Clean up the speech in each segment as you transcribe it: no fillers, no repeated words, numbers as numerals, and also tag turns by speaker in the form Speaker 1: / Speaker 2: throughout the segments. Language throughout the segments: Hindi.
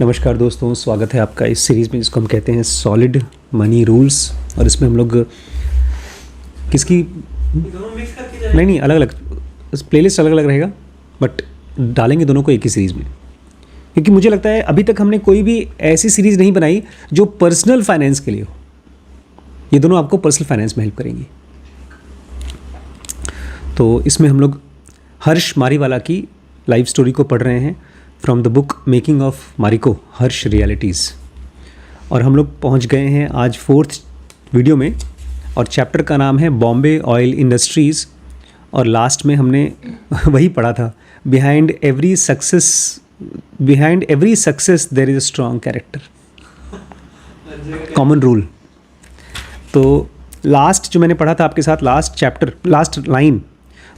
Speaker 1: नमस्कार दोस्तों, स्वागत है आपका इस सीरीज़ में जिसको हम कहते हैं सॉलिड मनी रूल्स। और इसमें हम लोग किसकी नहीं अलग अलग प्लेलिस्ट अलग अलग रहेगा, बट डालेंगे दोनों को एक ही सीरीज़ में, क्योंकि मुझे लगता है अभी तक हमने कोई भी ऐसी सीरीज़ नहीं बनाई जो पर्सनल फाइनेंस के लिए हो। ये दोनों आपको पर्सनल फाइनेंस में हेल्प करेंगी। तो इसमें हम लोग हर्ष मारीवाला की लाइफ स्टोरी को पढ़ रहे हैं from the book making of Marico Harsh realities. और हम लोग पहुंच गए हैं आज 4th वीडियो में, और चैप्टर का नाम है बॉम्बे ऑयल इंडस्ट्रीज़। और लास्ट में हमने वही पढ़ा था, behind every success there is a strong character, common rule. तो लास्ट जो मैंने पढ़ा था आपके साथ, लास्ट लाइन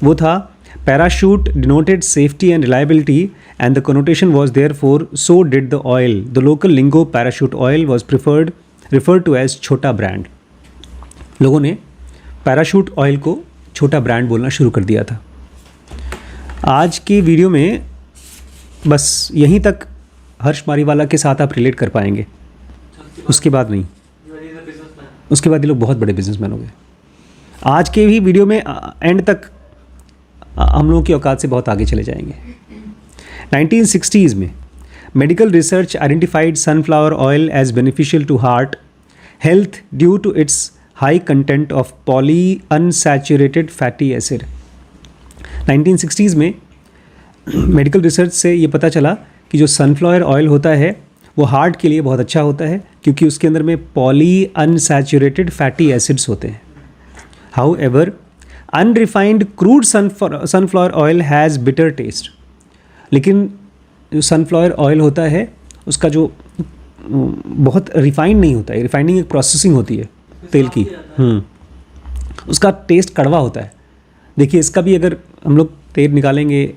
Speaker 1: वो था, parachute denoted safety and reliability and the connotation was therefore so did the oil. The local lingo parachute oil was referred to as छोटा ब्रांड। लोगों ने पैराशूट ऑयल को छोटा ब्रांड बोलना शुरू कर दिया था। आज की वीडियो में बस यहीं तक हर्ष मारीवाला के साथ आप रिलेट कर पाएंगे, उसके बाद नहीं। उसके बाद ये लोग बहुत बड़े बिजनेसमैन हो गए। आज के भी वीडियो में एंड तक हम लोगों की औकात से बहुत आगे चले जाएंगे। 1960s में medical research identified sunflower oil as beneficial to heart health due to its high content of poly unsaturated fatty acid. 1960s में मेडिकल रिसर्च से ये पता चला कि जो सनफ्लावर ऑयल होता है वो हार्ट के लिए बहुत अच्छा होता है, क्योंकि उसके अंदर में पॉली अनसैचुरेटेड फैटी एसिड्स होते हैं। How ever unrefined crude sunflower oil has bitter taste. लेकिन जो सनफ्लावर ऑयल होता है उसका जो बहुत रिफाइंड नहीं होता है, रिफाइनिंग एक प्रोसेसिंग होती है तेल की, उसका टेस्ट कड़वा होता है। देखिए इसका भी अगर हम लोग तेल निकालेंगे,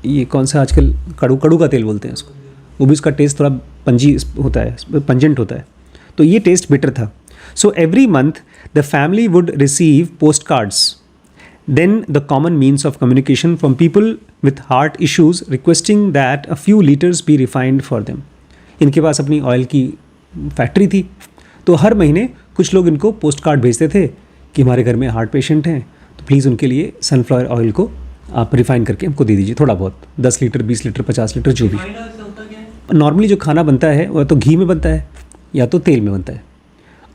Speaker 1: ये कौन सा आजकल कड़ू का तेल बोलते हैं उसको, वो भी उसका टेस्ट थोड़ा पंजेंट होता है। तो ये टेस्ट बिटर था। So every month the family would receive post cards, then the common means of communication from people with heart issues requesting that a few liters be refined for them. इनके पास अपनी ऑयल की फैक्ट्री थी, तो हर महीने कुछ लोग इनको पोस्ट कार्ड भेजते थे कि हमारे घर में हार्ट पेशेंट हैं, तो प्लीज़ उनके लिए सनफ्लावर ऑयल को आप रिफाइन करके हमको दे दीजिए, थोड़ा बहुत 10 लीटर 20 लीटर 50 लीटर जो भी। नॉर्मली जो खाना बनता है वह तो घी में बनता है या तो तेल में बनता है,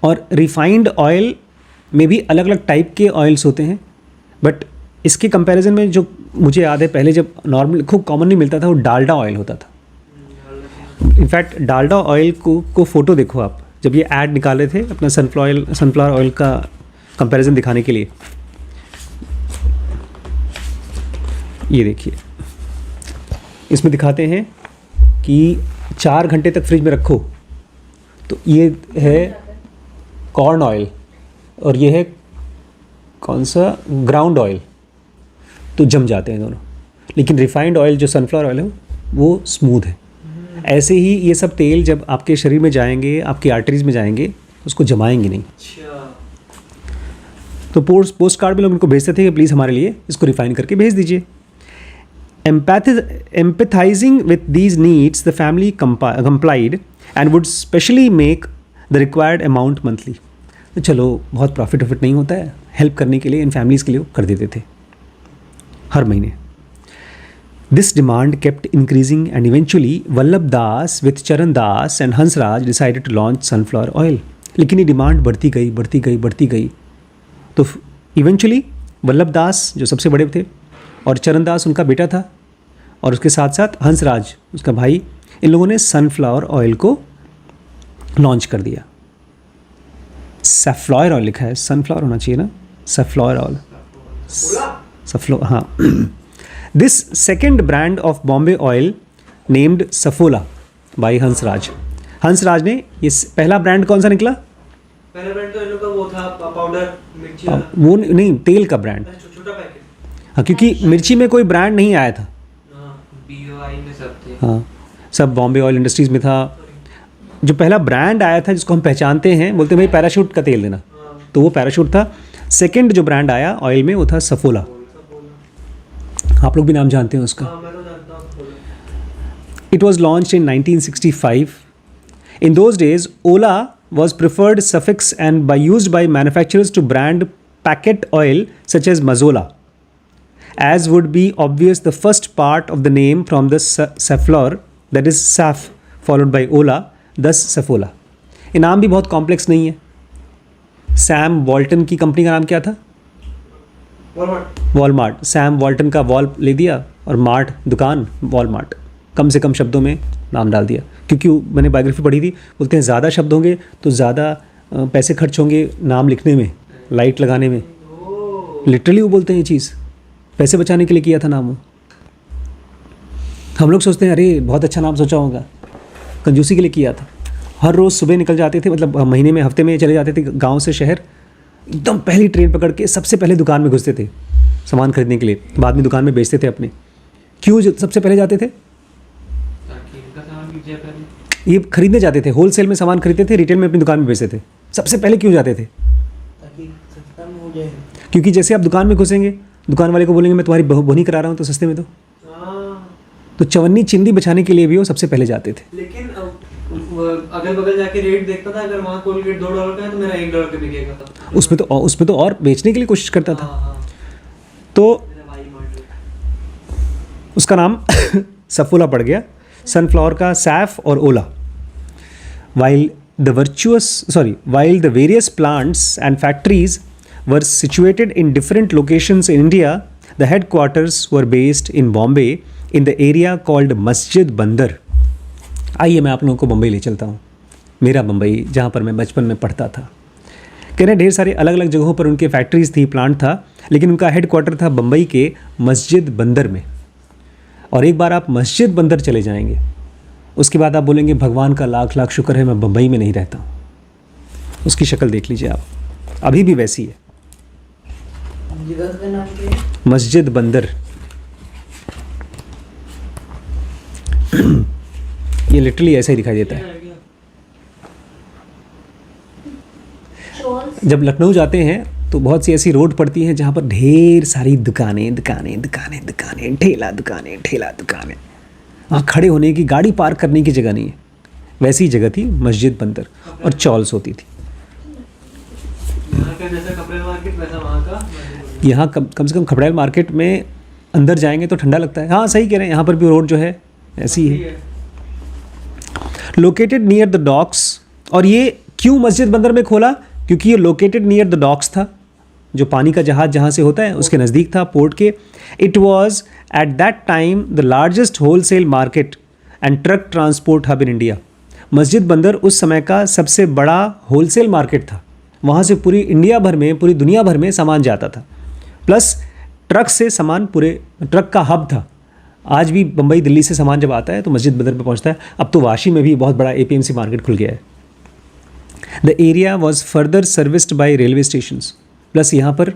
Speaker 1: और रिफाइंड ऑयल में भी अलग अलग टाइप के ऑयल्स होते हैं। बट इसके कंपैरिजन में जो मुझे याद है, पहले जब नॉर्मल खूब कॉमनली मिलता था वो डालडा ऑयल होता था। इनफैक्ट डालडा ऑयल को फ़ोटो देखो आप, जब ये ऐड निकाले थे अपना सनफ्लावर ऑयल का कंपैरिजन दिखाने के लिए, ये देखिए इसमें दिखाते हैं कि 4 घंटे तक फ्रिज में रखो तो ये है कॉर्न ऑयल और ये है कौन सा ग्राउंड ऑयल, तो जम जाते हैं दोनों। लेकिन रिफाइंड ऑयल जो सनफ्लावर ऑयल है वो स्मूथ है। ऐसे ही ये सब तेल जब आपके शरीर में जाएंगे, आपकी आर्टरीज में जाएंगे, उसको जमाएंगे नहीं। तो पोस्ट कार्ड में लोग उनको भेजते थे कि प्लीज़ हमारे लिए इसको रिफाइन करके भेज दीजिए। Empathising with these needs the family complied and would specially make the required amount monthly. तो चलो बहुत प्रॉफिट नहीं होता है, हेल्प करने के लिए इन फैमिलीज़ के लिए कर देते थे हर महीने। This demand kept increasing and eventually Vallabh Das with Charan Das and Hansraj decided to launch sunflower oil. लेकिन ये डिमांड बढ़ती गई। तो इवेंचुअली वल्लभ दास जो सबसे बड़े थे और चरण दास उनका बेटा था, और उसके साथ साथ हंसराज उसका भाई, इन लोगों ने सनफ्लावर ऑयल को लॉन्च कर दिया। सैफ्लॉयर ऑयल लिखा है, सनफ्लावर होना चाहिए ना, सैफ्लॉयर ऑयल, हाँ। This second brand of Bombay oil named Saffola by Hansraj. Hansraj ने ये पहला ब्रांड कौन सा निकला?
Speaker 2: पहला ब्रांड तो इन लोग का वो था पाउडर मिर्ची,
Speaker 1: वो नहीं, तेल का ब्रांड।
Speaker 2: छोटा पैकेट।
Speaker 1: हाँ, क्योंकि मिर्ची में कोई ब्रांड नहीं आया था।
Speaker 2: BOI में सब थे।
Speaker 1: हाँ, सब बॉम्बे ऑयल इंडस्ट्रीज़ में था। जो पहला ब्रांड आया था जिसको हम पहचानते हैं, बोलते हैं भाई पैराशूट का तेल देना, तो वो पैराशूट था। सेकंड जो ब्रांड आया ऑयल में वो था सफोला। आप लोग भी नाम जानते हैं उसका। It was launched in 1965. In those days, Ola was preferred suffix and used by manufacturers to brand packet oil such as Mazola. As would be obvious, the first part of the name from the Saflor, that is Saf, followed by Ola, thus Safola. ये नाम भी बहुत कॉम्प्लेक्स नहीं है. सैम वॉल्टन की कंपनी का नाम क्या था? वॉलमार्ट. सैम वॉल्टन का वॉल ले दिया और मार्ट दुकान, वॉलमार्ट. कम से कम शब्दों में नाम डाल दिया. क्योंकि मैंने बायोग्राफी पढ़ी थी, बोलते हैं ज़्यादा शब्द होंगे तो ज़्यादा पैसे खर्च होंगे नाम लिखने में, लाइट लगाने में. लिटरली वो बोलते हैं ये चीज़, पैसे बचाने के लिए किया था नाम वो. हम लोग सोचते हैं अरे बहुत अच्छा नाम सोचा होगा, कंजूसी के लिए किया था. हर रोज़ सुबह निकल जाते थे, मतलब महीने में हफ्ते में चले जाते थे गांव से शहर, एकदम पहली ट्रेन पकड़ के सबसे पहले दुकान में घुसते थे सामान खरीदने के लिए, बाद में दुकान में बेचते थे अपने. क्यों सबसे पहले जाते थे? ये खरीदने जाते थे, होलसेल में सामान खरीदते थे, रिटेल में अपनी दुकान में बेचते थे. सबसे पहले क्यों जाते थे?
Speaker 2: ताकि सस्ता में हो जाए.
Speaker 1: क्योंकि जैसे आप दुकान में घुसेंगे, दुकान वाले को बोलेंगे मैं तुम्हारी बोनी करा रहा हूँ तो सस्ते में दो. तो चवन्नी चिंदी बचाने के लिए भी वो सबसे पहले जाते थे.
Speaker 2: लेकिन अगल बगल जाके रेट देखता था, अगर वहाँ कोलगेट $2 का है तो मेरा $1 का बिकेगा.
Speaker 1: उसमें तो और बेचने के लिए कोशिश करता था. तो उसका नाम सफोला पड़ गया. सनफ्लावर का सैफ और ओला. while the various plants and factories were situated in different locations in India, the headquarters were based in Bombay in the area called Masjid Bandar. आइए मैं आप लोगों को बम्बई ले चलता हूँ. मेरा बम्बई जहाँ पर मैं बचपन में पढ़ता था. कह रहे ढेर सारे अलग अलग जगहों पर उनके फैक्ट्रीज थी, प्लांट था, लेकिन उनका हेडक्वार्टर था बम्बई के मस्जिद बंदर में. और एक बार आप मस्जिद बंदर चले जाएंगे, उसके बाद आप बोलेंगे भगवान का लाख लाख शुक्र है मैं बम्बई में नहीं रहता हूँ. उसकी शक्ल देख लीजिए आप, अभी भी वैसी है.
Speaker 2: जगह का नाम क्या है?
Speaker 1: मस्जिद बंदर. ये लिटरली ऐसा ही दिखाई देता है. जब लखनऊ जाते हैं तो बहुत सी ऐसी रोड पड़ती हैं जहाँ पर ढेर सारी दुकानें, ठेला दुकानें. वहाँ खड़े होने की, गाड़ी पार्क करने की जगह नहीं है. वैसी ही जगह थी मस्जिद बंदर, और चॉल्स होती थी.
Speaker 2: यहाँ का जैसा कपड़े मार्केट वैसा वहाँ का.
Speaker 1: यहाँ कम से कम खपड़ेल मार्केट में अंदर जाएंगे तो ठंडा लगता है. हाँ सही कह रहे हैं, यहाँ पर भी रोड जो है ऐसी ही है. Located near the docks. और ये क्यों मस्जिद बंदर में खोला? क्योंकि ये लोकेटेड नियर द डॉक्स था, जो पानी का जहाज जहाँ से होता है उसके नज़दीक था, पोर्ट के. It was at that time the largest wholesale market and truck transport hub in India. मस्जिद बंदर उस समय का सबसे बड़ा होलसेल मार्केट था. वहाँ से पूरी इंडिया भर में, पूरी दुनिया भर में सामान जाता था. प्लस ट्रक से सामान, पूरे ट्रक का हब था. आज भी बम्बई दिल्ली से सामान जब आता है तो मस्जिद बंदर पे पहुँचता है. अब तो वाशी में भी बहुत बड़ा APMC मार्केट खुल गया है. The area was further serviced by railway station. Plus यहाँ पर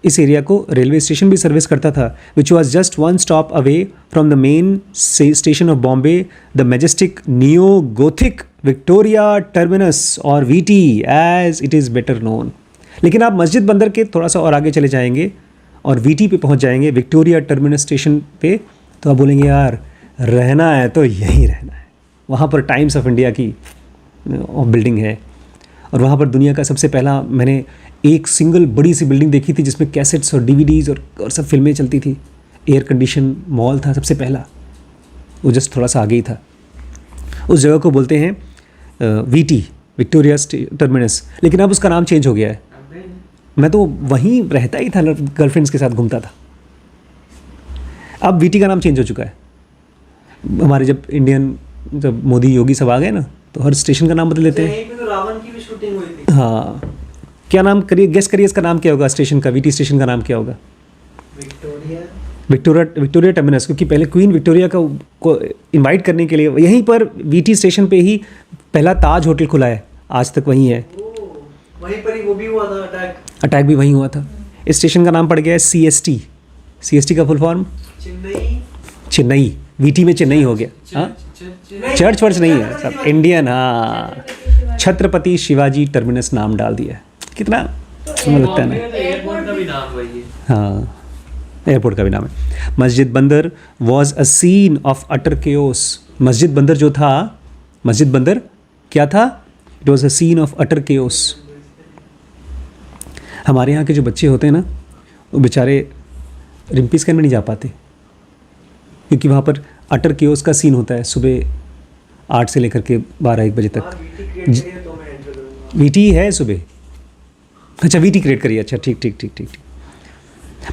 Speaker 1: इस एरिया को रेलवे स्टेशन भी सर्विस करता था, which was just one stop away from the main station of Bombay, the majestic neo Gothic Victoria Terminus और VT as it is better known. लेकिन आप मस्जिद बंदर के थोड़ा सा और आगे चले जाएंगे और VT पे पहुँच जाएंगे, विक्टोरिया टर्मिनस स्टेशन पे, तो आप बोलेंगे यार रहना है तो यहीं रहना है. वहाँ पर टाइम्स ऑफ इंडिया की बिल्डिंग है, और वहाँ पर दुनिया का सबसे पहला मैंने एक सिंगल बड़ी सी बिल्डिंग देखी थी जिसमें कैसेट्स और DVDs और सब फिल्में चलती थी. एयर कंडीशन मॉल था सबसे पहला, वो जस्ट थोड़ा सा आगे ही था. उस जगह को बोलते हैं VT, विक्टोरिया टर्मिनस. लेकिन अब उसका नाम चेंज हो गया है. मैं तो वहीं रहता ही था, गर्लफ्रेंड्स के साथ घूमता था. अब VT का नाम चेंज हो चुका है. हमारे जब मोदी योगी सब आ गए ना, तो हर स्टेशन का नाम बदल देते हैं.
Speaker 2: यहीं पे तो रावण की भी शूटिंग हुई थी.
Speaker 1: हाँ, क्या नाम करिए, गेस करिए इसका नाम क्या होगा स्टेशन का, VT स्टेशन का नाम क्या होगा? Victoria terminus. क्योंकि पहले क्वीन विक्टोरिया को इनवाइट करने के लिए यहीं पर VT स्टेशन पे ही पहला ताज होटल खुला है, आज तक वहीं है.
Speaker 2: वहीं पर ही वो भी हुआ था
Speaker 1: अटैक भी वहीं हुआ था. इस स्टेशन का नाम पड़ गया है CST. CST का फुल फॉर्म चेन्नई. VT में चेन्नई हो गया. हाँ, चर्च वर्च नहीं है, सब इंडियन. हाँ, छत्रपति शिवाजी टर्मिनस नाम डाल दिया है. कितना लगता है ना.
Speaker 2: एयरपोर्ट का भी नाम वही है.
Speaker 1: हाँ, एयरपोर्ट का भी नाम है। Masjid Bunder was a scene of utter chaos. Masjid Bunder जो था, मस्जिद बंदर क्या था? It was a scene of utter chaos. हमारे यहाँ के जो बच्चे होते हैं ना, वो बेचारे रिम्पी स्कैन में नहीं जा पाते, क्योंकि वहाँ पर अटर केओस का सीन होता है सुबह 8 से लेकर के 12-1 बजे तक। वीटी है सुबह, अच्छा वीटी क्रिएट करिए, अच्छा ठीक ठीक ठीक ठीक ठीक।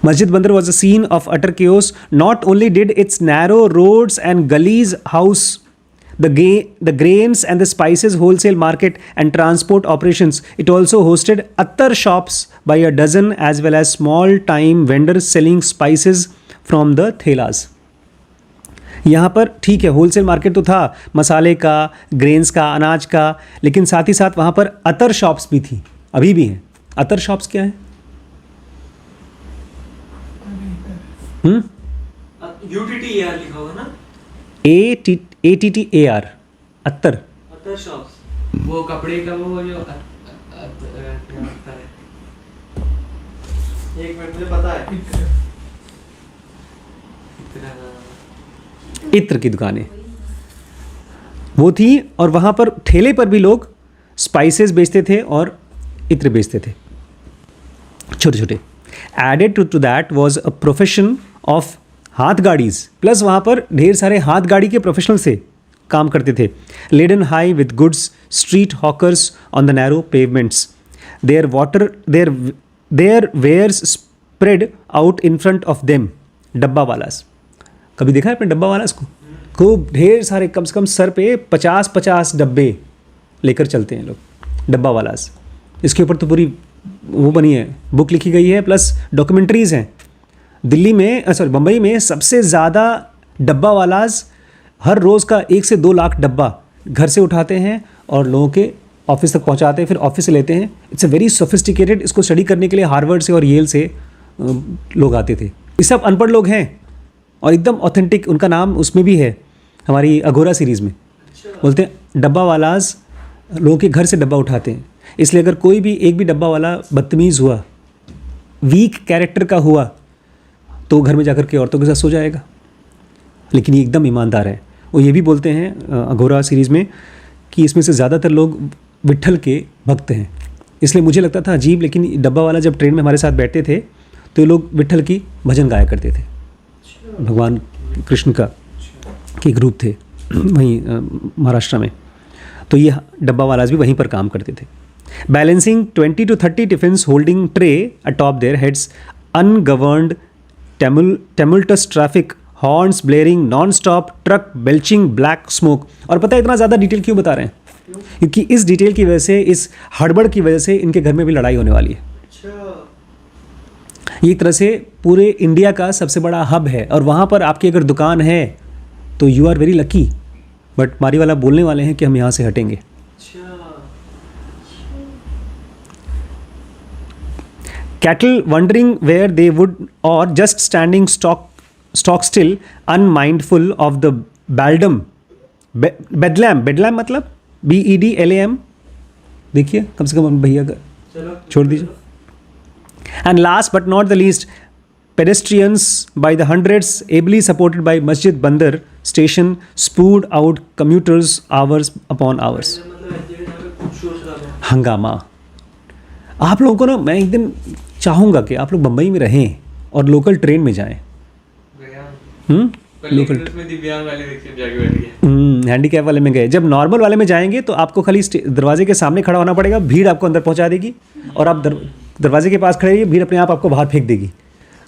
Speaker 1: मस्जिद बंदर was a scene of utter chaos. Not only did its narrow roads and gullies house the grains and the spices wholesale market and transport operations, it also hosted attar shops by a dozen as well as small time vendors selling spices from the thelas. यहाँ पर ठीक है होलसेल मार्केट तो था मसाले का, ग्रेन्स का, अनाज का, लेकिन साथ ही साथ वहाँ पर अतर शॉप्स भी थी, अभी भी हैं। अतर शॉप्स क्या है?
Speaker 2: UTTAR लिखा होगा ना?
Speaker 1: ATTAR, अत्तर।
Speaker 2: अतर शॉप्स, वो कपड़े का वो जो अत्तर है। एक मिनट, मुझे पता है।
Speaker 1: इत्र की दुकानें वो थी, और वहाँ पर ठेले पर भी लोग स्पाइसेस बेचते थे और इत्र बेचते थे, छोटे छोटे। Added to that was a profession of हाथ गाड़ीज, प्लस वहाँ पर ढेर सारे हाथ गाड़ी के प्रोफेशनल से काम करते थे। Laden high with goods, street hawkers on the narrow pavements, their wares spread out in front of them. Dabba walas, कभी देखा है आपने डब्बा वालास को? खूब ढेर सारे, कम से कम सर पे 50-50 डब्बे लेकर चलते हैं लोग, डब्बा वालास। इसके ऊपर तो पूरी वो बनी है, बुक लिखी गई है, प्लस डॉक्यूमेंट्रीज़ हैं। दिल्ली में, सॉरी बम्बई में सबसे ज़्यादा डब्बा वालास हर रोज़ का 1 से 2 लाख डब्बा घर से उठाते हैं और लोगों के ऑफिस तक पहुंचाते हैं, फिर ऑफिस से लेते हैं। It's a very sophisticated. इसको स्टडी करने के लिए हार्वर्ड से और येल से लोग आते थे। ये सब अनपढ़ लोग हैं और एकदम ऑथेंटिक, उनका नाम उसमें भी है हमारी अघोरा सीरीज़ में। बोलते हैं डब्बा वालास लोगों के घर से डब्बा उठाते हैं, इसलिए अगर कोई भी एक भी डब्बा वाला बदतमीज़ हुआ, वीक कैरेक्टर का हुआ, तो घर में जाकर के औरतों के साथ सो जाएगा। लेकिन ये एकदम ईमानदार है। वो ये भी बोलते हैं अघोरा सीरीज़ में कि इसमें से ज़्यादातर लोग विट्ठल के भक्त हैं। इसलिए मुझे लगता था अजीब, लेकिन डब्बा वाला जब ट्रेन में हमारे साथ बैठते थे तो ये लोग विट्ठल की भजन गाया करते थे। भगवान कृष्ण का के ग्रुप थे वहीं महाराष्ट्र में, तो ये डब्बा वालास भी वहीं पर काम करते थे। Balancing 20 to 30 tiffins holding tray atop their heads, ungoverned tumultuous traffic, horns blaring non stop, truck belching black smoke. और पता है इतना ज़्यादा डिटेल क्यों बता रहे हैं? क्योंकि इस डिटेल की वजह से, इस हड़बड़ की वजह से इनके घर में भी लड़ाई होने वाली है। ये एक तरह से पूरे इंडिया का सबसे बड़ा हब है, और वहाँ पर आपकी अगर दुकान है तो you are very lucky. But मारी वाला बोलने वाले हैं कि हम यहाँ से हटेंगे। Cattle wondering where they would, or just standing stock still, unmindful of the beldam, bedlam मतलब BEDLAM, देखिए कम से कम भैया का छोड़ दीजिए। And last but not the least, pedestrians by the hundreds, ably supported by Masjid Bandar station, spewed out commuters hours upon hours. हंगामा। आप लोगों को ना, मैं एक दिन चाहूँगा कि आप लोग बम्बई में रहें और लोकल ट्रेन में जाएं। लोकल दिव्यांग वाले हैंडीकैप वाले में गए। जब नॉर्मल वाले में जाएंगे तो आपको खाली दरवाजे के सामने खड़ा होना पड़ेगा, भीड़ आपको अंदर पहुंचा देगी, और आप दरवाजे के पास खड़े रहिए, भीड़ अपने आप आपको बाहर फेंक देगी।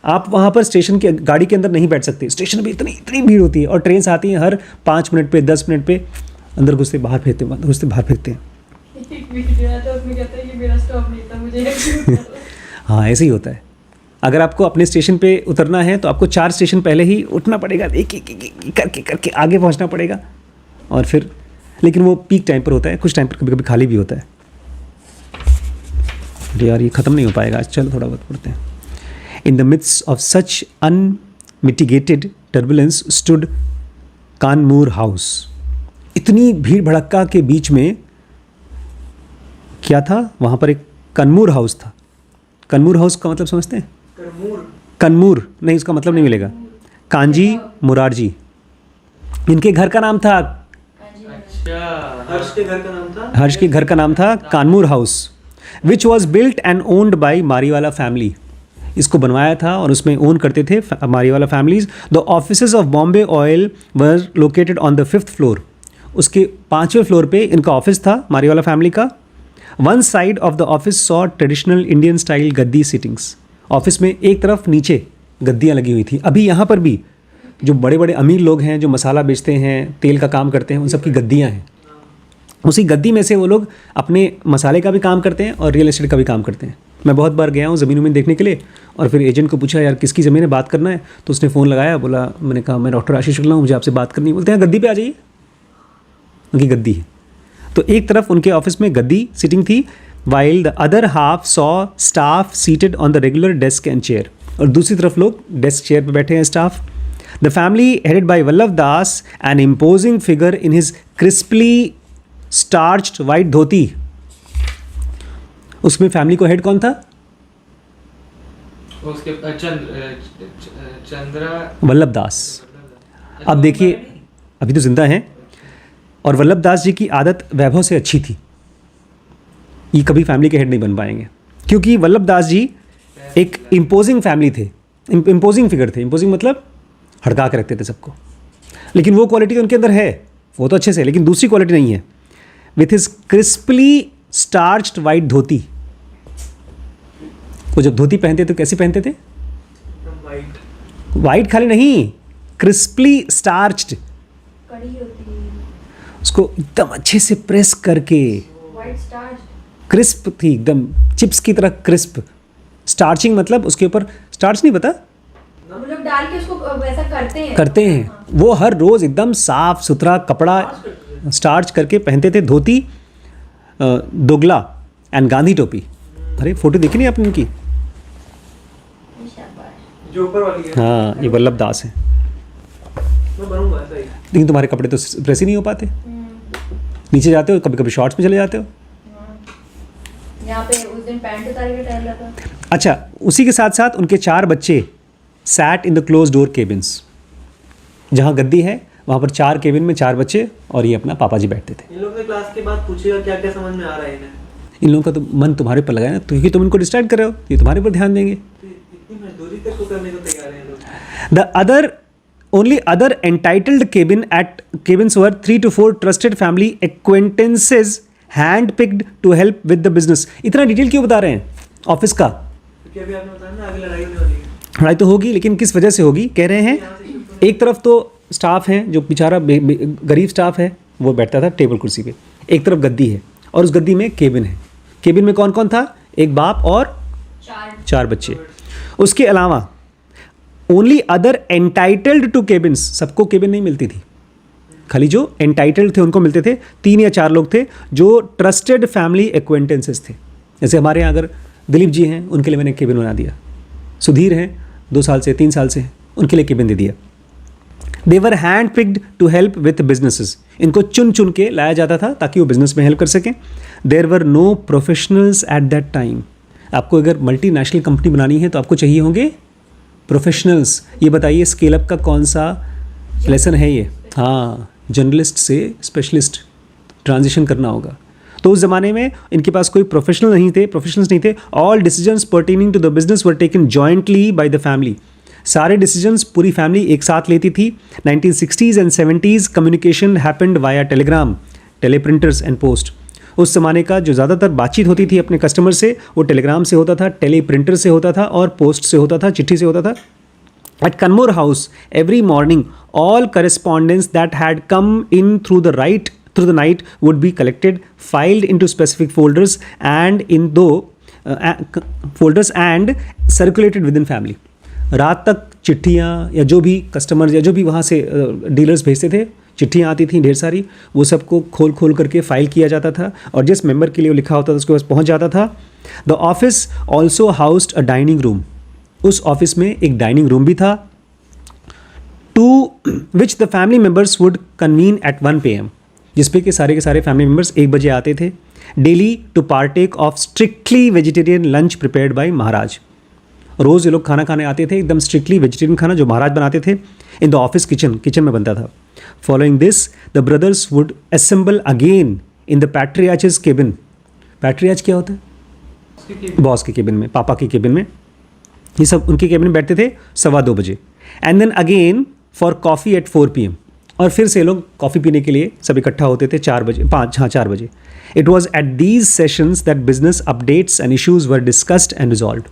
Speaker 1: आप वहाँ पर स्टेशन के गाड़ी के अंदर नहीं बैठ सकते, स्टेशन में इतनी भीड़ होती है, और ट्रेन आती है हर 5 मिनट पे 10 मिनट पे, अंदर घुसते बाहर फेंकते, घुसते बाहर फेंकते हैं। हाँ ऐसे ही होता है। अगर आपको अपने स्टेशन पे उतरना है तो आपको 4 स्टेशन पहले ही उठना पड़ेगा, एक करके आगे पहुंचना पड़ेगा, और फिर, लेकिन वो पीक टाइम पर होता है, कुछ टाइम पर कभी कभी खाली भी होता है। यार ये ख़त्म नहीं हो पाएगा आज, चलो थोड़ा बहुत पढ़ते हैं। In the midst of such unmitigated turbulence stood Kanmoor house. इतनी भीड़ भड़क्का के बीच में क्या था? वहाँ पर एक कनमूर हाउस था। कनमूर हाउस का मतलब समझते हैं? कन्नूर नहीं, उसका मतलब नहीं मिलेगा। कांजी मुरारजी इनके घर का नाम था।
Speaker 2: अच्छा, हर्ष के घर का नाम था,
Speaker 1: हर्ष के घर का नाम था Kanmoor house, which was built and owned by Mariwala family. इसको बनवाया था और उसमें ओन करते थे Mariwala families. The offices of Bombay oil were located on the 5th floor. उसके 5वें फ्लोर पे इनका ऑफिस था मारीवाला फैमिली का। One side of the office saw traditional Indian style gaddi sittings. Office में एक तरफ नीचे गद्दियाँ लगी हुई थी। अभी यहाँ पर भी जो बड़े बड़े अमीर लोग हैं जो मसाला बेचते हैं, तेल का काम करते हैं, उन सब की गद्दियाँ हैं। उसी गद्दी में से वो लोग अपने मसाले का भी काम करते हैं और रियल एस्टेट का भी काम करते हैं। मैं बहुत बार गया हूँ ज़मीन वमीन देखने के लिए, और फिर एजेंट को पूछा यार किसकी ज़मीन है, बात करना है, तो उसने फ़ोन लगाया, बोला, मैंने कहा मैं डॉक्टर आशीष शुक्ला हूँ, मुझे आपसे बात करनी है। बोलते हैं गद्दी पे आ जाइए, उनकी गद्दी है। तो एक तरफ उनके ऑफिस में गद्दी सिटिंग थी, while the other half saw staff seated on the regular desk and chair. और दूसरी तरफ लोग डेस्क चेयर पर बैठे हैं staff. The family headed by Vallabh Das, an imposing figure in his crisply starched white dhoti. उसमें फैमिली को हेड कौन था?
Speaker 2: उसके चंद्रा
Speaker 1: वल्लभ दास। अब देखिए अभी तो जिंदा हैं, और वल्लभ दास जी की आदत वैभव से अच्छी थी। ये कभी फैमिली के हेड नहीं बन पाएंगे, क्योंकि वल्लभ दास जी एक इम्पोजिंग फैमिली थे, इम्पोजिंग फिगर थे। इम्पोजिंग मतलब हड़का के रखते थे सबको। लेकिन वो क्वालिटी उनके अंदर है, वो तो अच्छे से, लेकिन दूसरी क्वालिटी नहीं है। With his crisply starched white धोती। वो जब धोती पहनते तो कैसे पहनते थे? वाइट खाली नहीं, क्रिस्पली स्टार्च्ड,
Speaker 3: कड़ी होती है,
Speaker 1: उसको एकदम अच्छे से प्रेस करके
Speaker 3: व्हाइट स्टार्च।
Speaker 1: क्रिस्प थी, एकदम चिप्स की तरह क्रिस्प। स्टार्चिंग मतलब उसके ऊपर स्टार्च नहीं पता,
Speaker 3: वो लोग डाल के उसको वैसा
Speaker 1: करते हैं। वो हर रोज़ एकदम साफ सुथरा कपड़ा स्टार्च करके पहनते थे, धोती, दोगला एंड गांधी टोपी। अरे फोटो देखी नहीं आपने इनकी?
Speaker 2: जो ऊपर वाली है।
Speaker 1: हाँ, ये वल्लभ दास है।
Speaker 2: मैं बनूंगा ऐसा ही।
Speaker 1: लेकिन तुम्हारे कपड़े तो प्रेस ही नहीं हो पाते, नीचे जाते हो, कभी कभी शॉर्ट्स में चले जाते हो।
Speaker 3: यहाँ पे उस दिन पैंट उतार के टहल रहा था।
Speaker 1: अच्छा, उसी के साथ साथ उनके 4 बच्चे sat in the close door cabins. जहाँ गद्दी है वहाँ पर 4 केबिन में 4 बच्चे और ये अपना पापा जी बैठते थे।
Speaker 2: इन लोग ने क्लास के बाद पूछेगा क्या क्या समझ में आ रहा है इन्हें।
Speaker 1: इन लोगों का तो मन तुम्हारे पर लगाया ना, क्योंकि तुम इनको डिस्ट्रैक्ट कर रहे हो, ये तुम्हारे पर ध्यान देंगे।
Speaker 2: इतनी मजदूरी तक को करने को तैयार हैं लोग।
Speaker 1: The only other entitled cabins were 3 to 4 trusted family acquaintances handpicked to help with the business। इतना डिटेल क्यों बता रहे हैं ऑफिस का?
Speaker 2: क्योंकि अभी आपने बताया ना आगे लड़ाई होने वाली है।
Speaker 1: लड़ाई तो होगी, लेकिन किस वजह से होगी कह रहे हैं। एक तरफ तो स्टाफ है जो बेचारा गरीब स्टाफ है, वो बैठता था टेबल कुर्सी पे, एक तरफ गद्दी है और उस गद्दी में केबिन है। केबिन में कौन कौन था? एक बाप और 4 बच्चे। उसके अलावा only other entitled to cabins, सबको केबिन नहीं मिलती थी, खाली जो एंटाइटल्ड थे उनको मिलते थे। 3 या 4 लोग थे जो ट्रस्टेड फैमिली एक्वेंटेंसेस थे। जैसे हमारे यहाँ अगर दिलीप जी हैं, उनके लिए मैंने केबिन बना दिया। सुधीर हैं 2 साल से 3 साल से, उनके लिए केबिन दे दिया। They were hand picked to help with businesses. इनको चुन चुन के लाया जाता था ताकि वो बिजनेस में हेल्प कर सकें। There were no professionals at that time. आपको अगर मल्टीनेशनल कंपनी बनानी है तो आपको चाहिए होंगे प्रोफेशनल्स। ये बताइए स्केल अप का कौन सा लेसन है ये? हाँ, जर्नलिस्ट से स्पेशलिस्ट ट्रांजिशन करना होगा। तो उस ज़माने में इनके पास कोई प्रोफेशनल्स नहीं थे। All decisions pertaining to the business were taken jointly by the family. सारे डिसीजंस पूरी फैमिली एक साथ लेती थी। 1960s and 70s communication happened via telegram, teleprinters and post. उस ज़माने का जो ज़्यादातर बातचीत होती थी अपने कस्टमर से, वो टेलीग्राम से होता था, टेलीप्रिंटर से होता था और पोस्ट से होता था, चिट्ठी से होता था। At Canmore House, every morning, all correspondence that had come in through the night would be collected, filed into specific folders and circulated within family. रात तक चिट्ठियाँ या जो भी कस्टमर या जो भी वहाँ से डीलर्स भेजते थे, चिट्ठियाँ आती थी ढेर सारी, वो सबको खोल करके फाइल किया जाता था और जिस मेंबर के लिए वो लिखा होता था उसके पास पहुँच जाता था। The office also housed a dining room. उस ऑफिस में एक डाइनिंग रूम भी था। To which the family members would convene at 1 PM, जिसपे के सारे फैमिली मेम्बर्स 1 बजे आते थे daily to partake of strictly vegetarian lunch prepared by maharaj. रोज़ ये लोग खाना खाने आते थे, एकदम स्ट्रिक्टली वेजिटेरियन खाना जो महाराज बनाते थे, इन द ऑफिस किचन में बनता था. Following this the brothers would assemble again in the patriarch's cabin. Patriarch क्या होता है? बॉस के केबिन में, पापा के केबिन में. ये सब उनके केबिन में बैठते थे 2:15 बजे. And then again for coffee at 4 PM. और फिर से लोग कॉफ़ी पीने के लिए सब इकट्ठा होते थे 4 बजे. It was at these sessions that business updates and issues were discussed and resolve.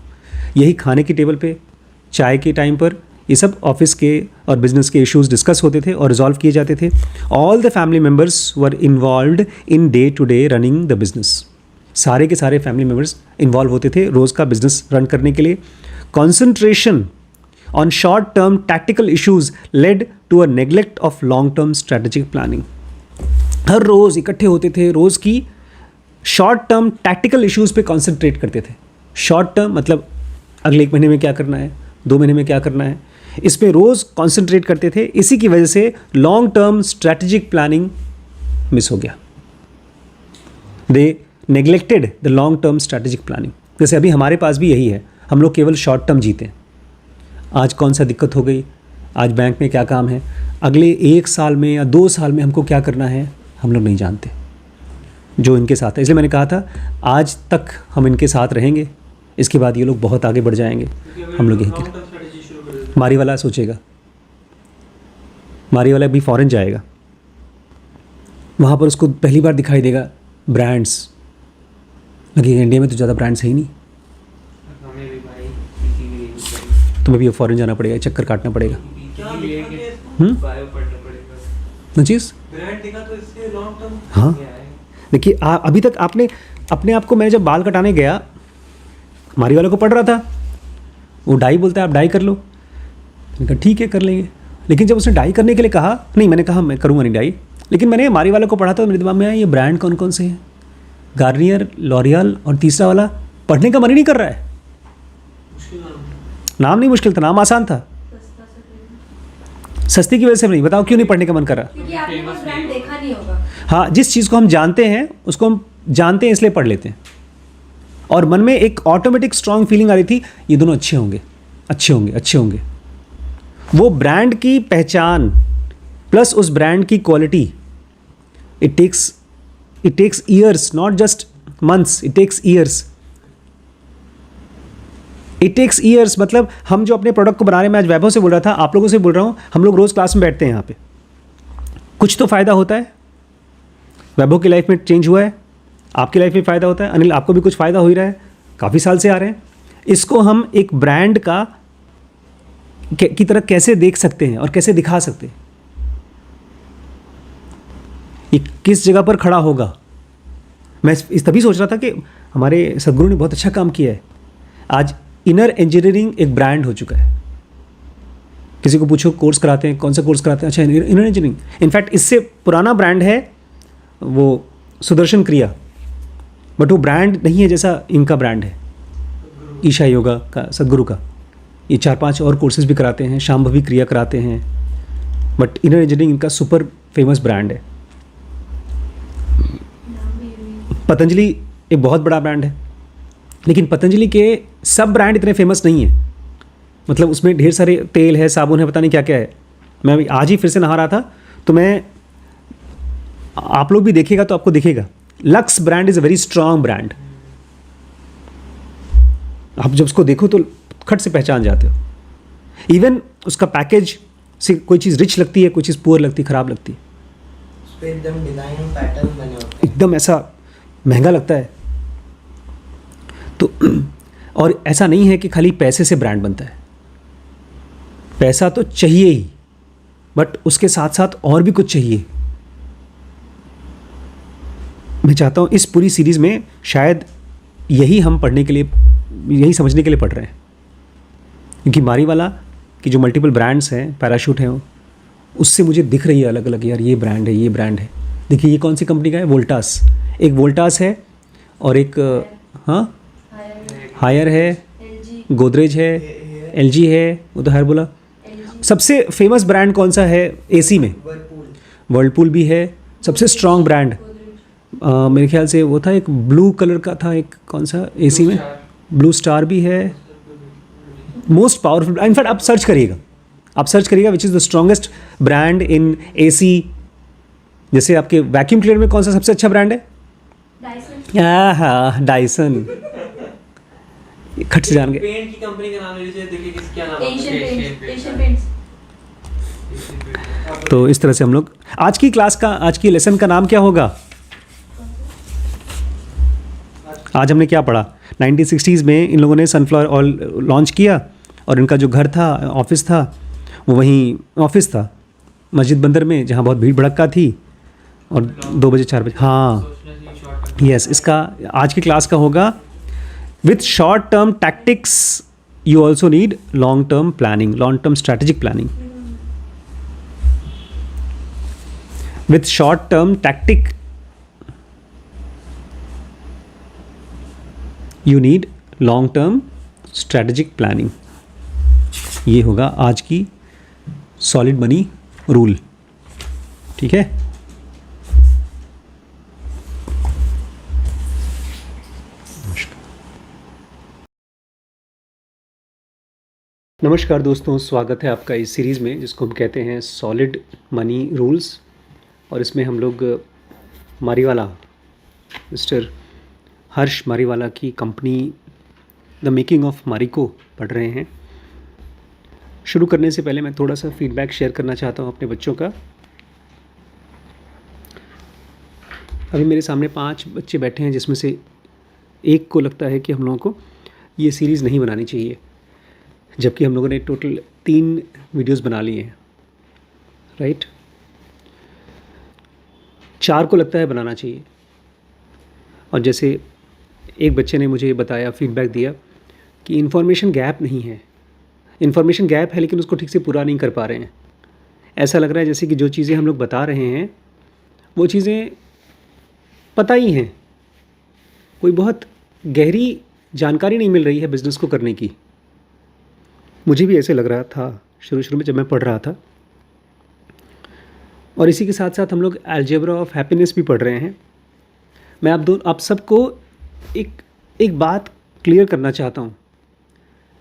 Speaker 1: यही खाने की टेबल पे, चाय के टाइम पर ये सब ऑफिस के और बिजनेस के इश्यूज़ डिस्कस होते थे और रिजॉल्व किए जाते थे. All the family members were involved in day to day running the business. सारे के सारे फैमिली मेम्बर्स इन्वॉल्व होते थे रोज़ का बिजनेस रन करने के लिए. Concentration on short-term tactical issues led to a neglect of long-term strategic planning. हर रोज़ इकट्ठे होते थे, रोज़ की शॉर्ट टर्म टैक्टिकल इश्यूज़ पे कॉन्सेंट्रेट करते थे. शॉर्ट टर्म मतलब अगले 1 महीने में क्या करना है, 2 महीने में क्या करना है, इस पे रोज़ कॉन्सेंट्रेट करते थे. इसी की वजह से long term strategic planning miss हो गया. They neglected the long term strategic planning. जैसे अभी हमारे पास भी यही है, हम लोग केवल शॉर्ट टर्म जीते हैं. आज कौन सा दिक्कत हो गई, आज बैंक में क्या काम है, अगले 1 साल में या 2 साल में हमको क्या करना है, हम लोग नहीं जानते. जो इनके साथ है, इसलिए मैंने कहा था आज तक हम इनके साथ रहेंगे, इसके बाद ये लोग बहुत आगे बढ़ जाएंगे. हम लोग यहीं के. मारी वाला सोचेगा, मारी वाला भी फॉरेन जाएगा, वहाँ पर उसको पहली बार दिखाई देगा ब्रांड्स. लगेगा इंडिया में तो ज़्यादा ब्रांड्स है ही नहीं, तुम्हें भी फॉरेन जाना पड़ेगा, चक्कर काटना पड़ेगा. चीज़ हाँ. देखिए अभी तक आपने अपने आप को, मैं जब बाल कटाने गया मारी वाले को पढ़ रहा था, वो डाई बोलता है आप डाई कर लो. मैंने कहा ठीक है कर लेंगे. लेकिन जब उसने डाई करने के लिए कहा, नहीं मैंने कहा मैं करूँगा नहीं डाई. लेकिन मैंने मारी वाले को पढ़ा था, मेरे दिमाग में आया ये ब्रांड कौन कौन से हैं, गार्नियर, लॉरियल और तीसरा वाला. पढ़ने का मन ही नहीं कर रहा है. नाम नहीं मुश्किल था, नाम आसान था. सस्ती की वजह से नहीं. बताओ क्यों नहीं पढ़ने का मन कर रहा?
Speaker 3: क्योंकि आपने कोई ब्रांड देखा नहीं होगा.
Speaker 1: हाँ, जिस चीज़ को हम जानते हैं उसको हम जानते हैं इसलिए पढ़ लेते हैं. और मन में एक ऑटोमेटिक स्ट्रांग फीलिंग आ रही थी ये दोनों अच्छे होंगे, अच्छे होंगे, अच्छे होंगे. वो ब्रांड की पहचान प्लस उस ब्रांड की quality, it takes years, not just months, it takes years. It takes years. मतलब हम जो अपने प्रोडक्ट को बना रहे हैं, मैं आज वैभव से बोल रहा था, आप लोगों से बोल रहा हूँ, हम लोग रोज़ क्लास में बैठते हैं यहाँ पे, कुछ तो फ़ायदा होता है. वैभव की लाइफ में चेंज हुआ है, आपकी लाइफ में फ़ायदा होता है, अनिल आपको भी कुछ फ़ायदा हो ही रहा है, काफ़ी साल से आ रहे हैं. इसको हम एक ब्रांड का की तरह कैसे देख सकते हैं और कैसे दिखा सकते हैं, ये किस जगह पर खड़ा होगा. मैं इस तभी सोच रहा था कि हमारे सदगुरु ने बहुत अच्छा काम किया है. आज इनर इंजीनियरिंग एक ब्रांड हो चुका है. किसी को पूछो कोर्स कराते हैं, कौन सा कोर्स कराते हैं, अच्छा इनर इंजीनियरिंग. इनफैक्ट इससे पुराना ब्रांड है वो सुदर्शन क्रिया, बट वो ब्रांड नहीं है जैसा इनका ब्रांड है ईशा योगा का, सदगुरु का. ये 4-5 और कोर्सेज भी कराते हैं, शांभवी क्रिया कराते हैं, बट इनर इंजीनियरिंग इनका सुपर फेमस ब्रांड है. पतंजलि एक बहुत बड़ा ब्रांड है, लेकिन पतंजलि के सब ब्रांड इतने फेमस नहीं है. मतलब उसमें ढेर सारे तेल है, साबुन है, पता नहीं क्या क्या है. मैं आज ही फिर से नहा रहा था, तो मैं, आप लोग भी देखिएगा तो आपको दिखेगा, lux brand is a very strong brand. आप जब उसको देखो तो खट से पहचान जाते हो. इवन उसका पैकेज से कोई चीज़ रिच लगती है, कोई चीज़ पुअर लगती है, ख़राब लगती है.
Speaker 4: उस पे एकदम डिज़ाइन पैटर्न बने होते हैं,
Speaker 1: एकदम ऐसा महंगा लगता है. तो और ऐसा नहीं है कि खाली पैसे से ब्रांड बनता है, पैसा तो चाहिए ही, बट उसके साथ साथ और भी कुछ चाहिए. मैं चाहता हूँ इस पूरी सीरीज़ में शायद यही हम पढ़ने के लिए, यही समझने के लिए पढ़ रहे हैं. क्योंकि मारीवाला की जो मल्टीपल ब्रांड्स हैं, पैराशूट हैं, उससे मुझे दिख रही है अलग अलग, यार ये ब्रांड है, ये ब्रांड है. देखिए ये कौन सी कंपनी का है, वोल्टास. एक वोल्टास है और एक हाँ हायर है, गोदरेज है, एलजी है, वो तो हायर बोला. सबसे फेमस ब्रांड कौन सा है एसी में? वर्लपूल भी है, सबसे स्ट्रॉन्ग ब्रांड. मेरे ख्याल से वो था एक ब्लू कलर का था, एक कौन सा एसी में, ब्लू स्टार भी है, मोस्ट पावरफुल, इनफैक्ट आप सर्च करिएगा which is the strongest brand in AC. जैसे आपके वैक्यूम क्लीनर में कौन सा सबसे अच्छा ब्रांड है?
Speaker 3: डायसन।
Speaker 1: हाँ, डायसन। खट से जान गए।
Speaker 2: पेंट की कंपनी का नाम ले लीजिए, देखिए क्या नाम है।
Speaker 3: Asian paints.
Speaker 1: तो इस तरह से हम लोग आज की लेसन का नाम क्या होगा? आज हमने क्या पढ़ा? 1960s में इन लोगों ने सनफ्लावर ऑयल लॉन्च किया और इनका जो घर था, ऑफिस था, वो वहीं ऑफिस था मस्जिद बंदर में, जहाँ बहुत भीड़ भड़क्का थी, और 2 बजे 4 बजे। हाँ, यस, इसका आज की क्लास का होगा with short term tactics you also need long term planning, long term strategic planning. With short term tactic you need long term strategic planning. ये होगा आज की सॉलिड मनी रूल, ठीक है। नमस्कार दोस्तों, स्वागत है आपका इस सीरीज़ में जिसको हम कहते हैं सॉलिड मनी रूल्स। और इसमें हम लोग मारीवाला, मिस्टर हर्ष मारीवाला की company the making of Marico पढ़ रहे हैं। शुरू करने से पहले मैं थोड़ा सा फीडबैक शेयर करना चाहता हूँ अपने बच्चों का। अभी मेरे सामने 5 बच्चे बैठे हैं, जिसमें से एक को लगता है कि हम लोगों को ये सीरीज़ नहीं बनानी चाहिए, जबकि हम लोगों ने टोटल 3 वीडियोस बना लिए हैं, राइट। 4 को लगता है बनाना चाहिए। और जैसे एक बच्चे ने मुझे बताया, फीडबैक दिया कि इन्फॉर्मेशन गैप नहीं है, इन्फॉर्मेशन गैप है लेकिन उसको ठीक से पूरा नहीं कर पा रहे हैं। ऐसा लग रहा है जैसे कि जो चीज़ें हम लोग बता रहे हैं वो चीज़ें पता ही हैं, कोई बहुत गहरी जानकारी नहीं मिल रही है बिज़नेस को करने की। मुझे भी ऐसे लग रहा था शुरू में जब मैं पढ़ रहा था। और इसी के साथ साथ हम लोग अलजेब्रा ऑफ हैप्पीनेस भी पढ़ रहे हैं। मैं आप सबको एक बात क्लियर करना चाहता हूँ।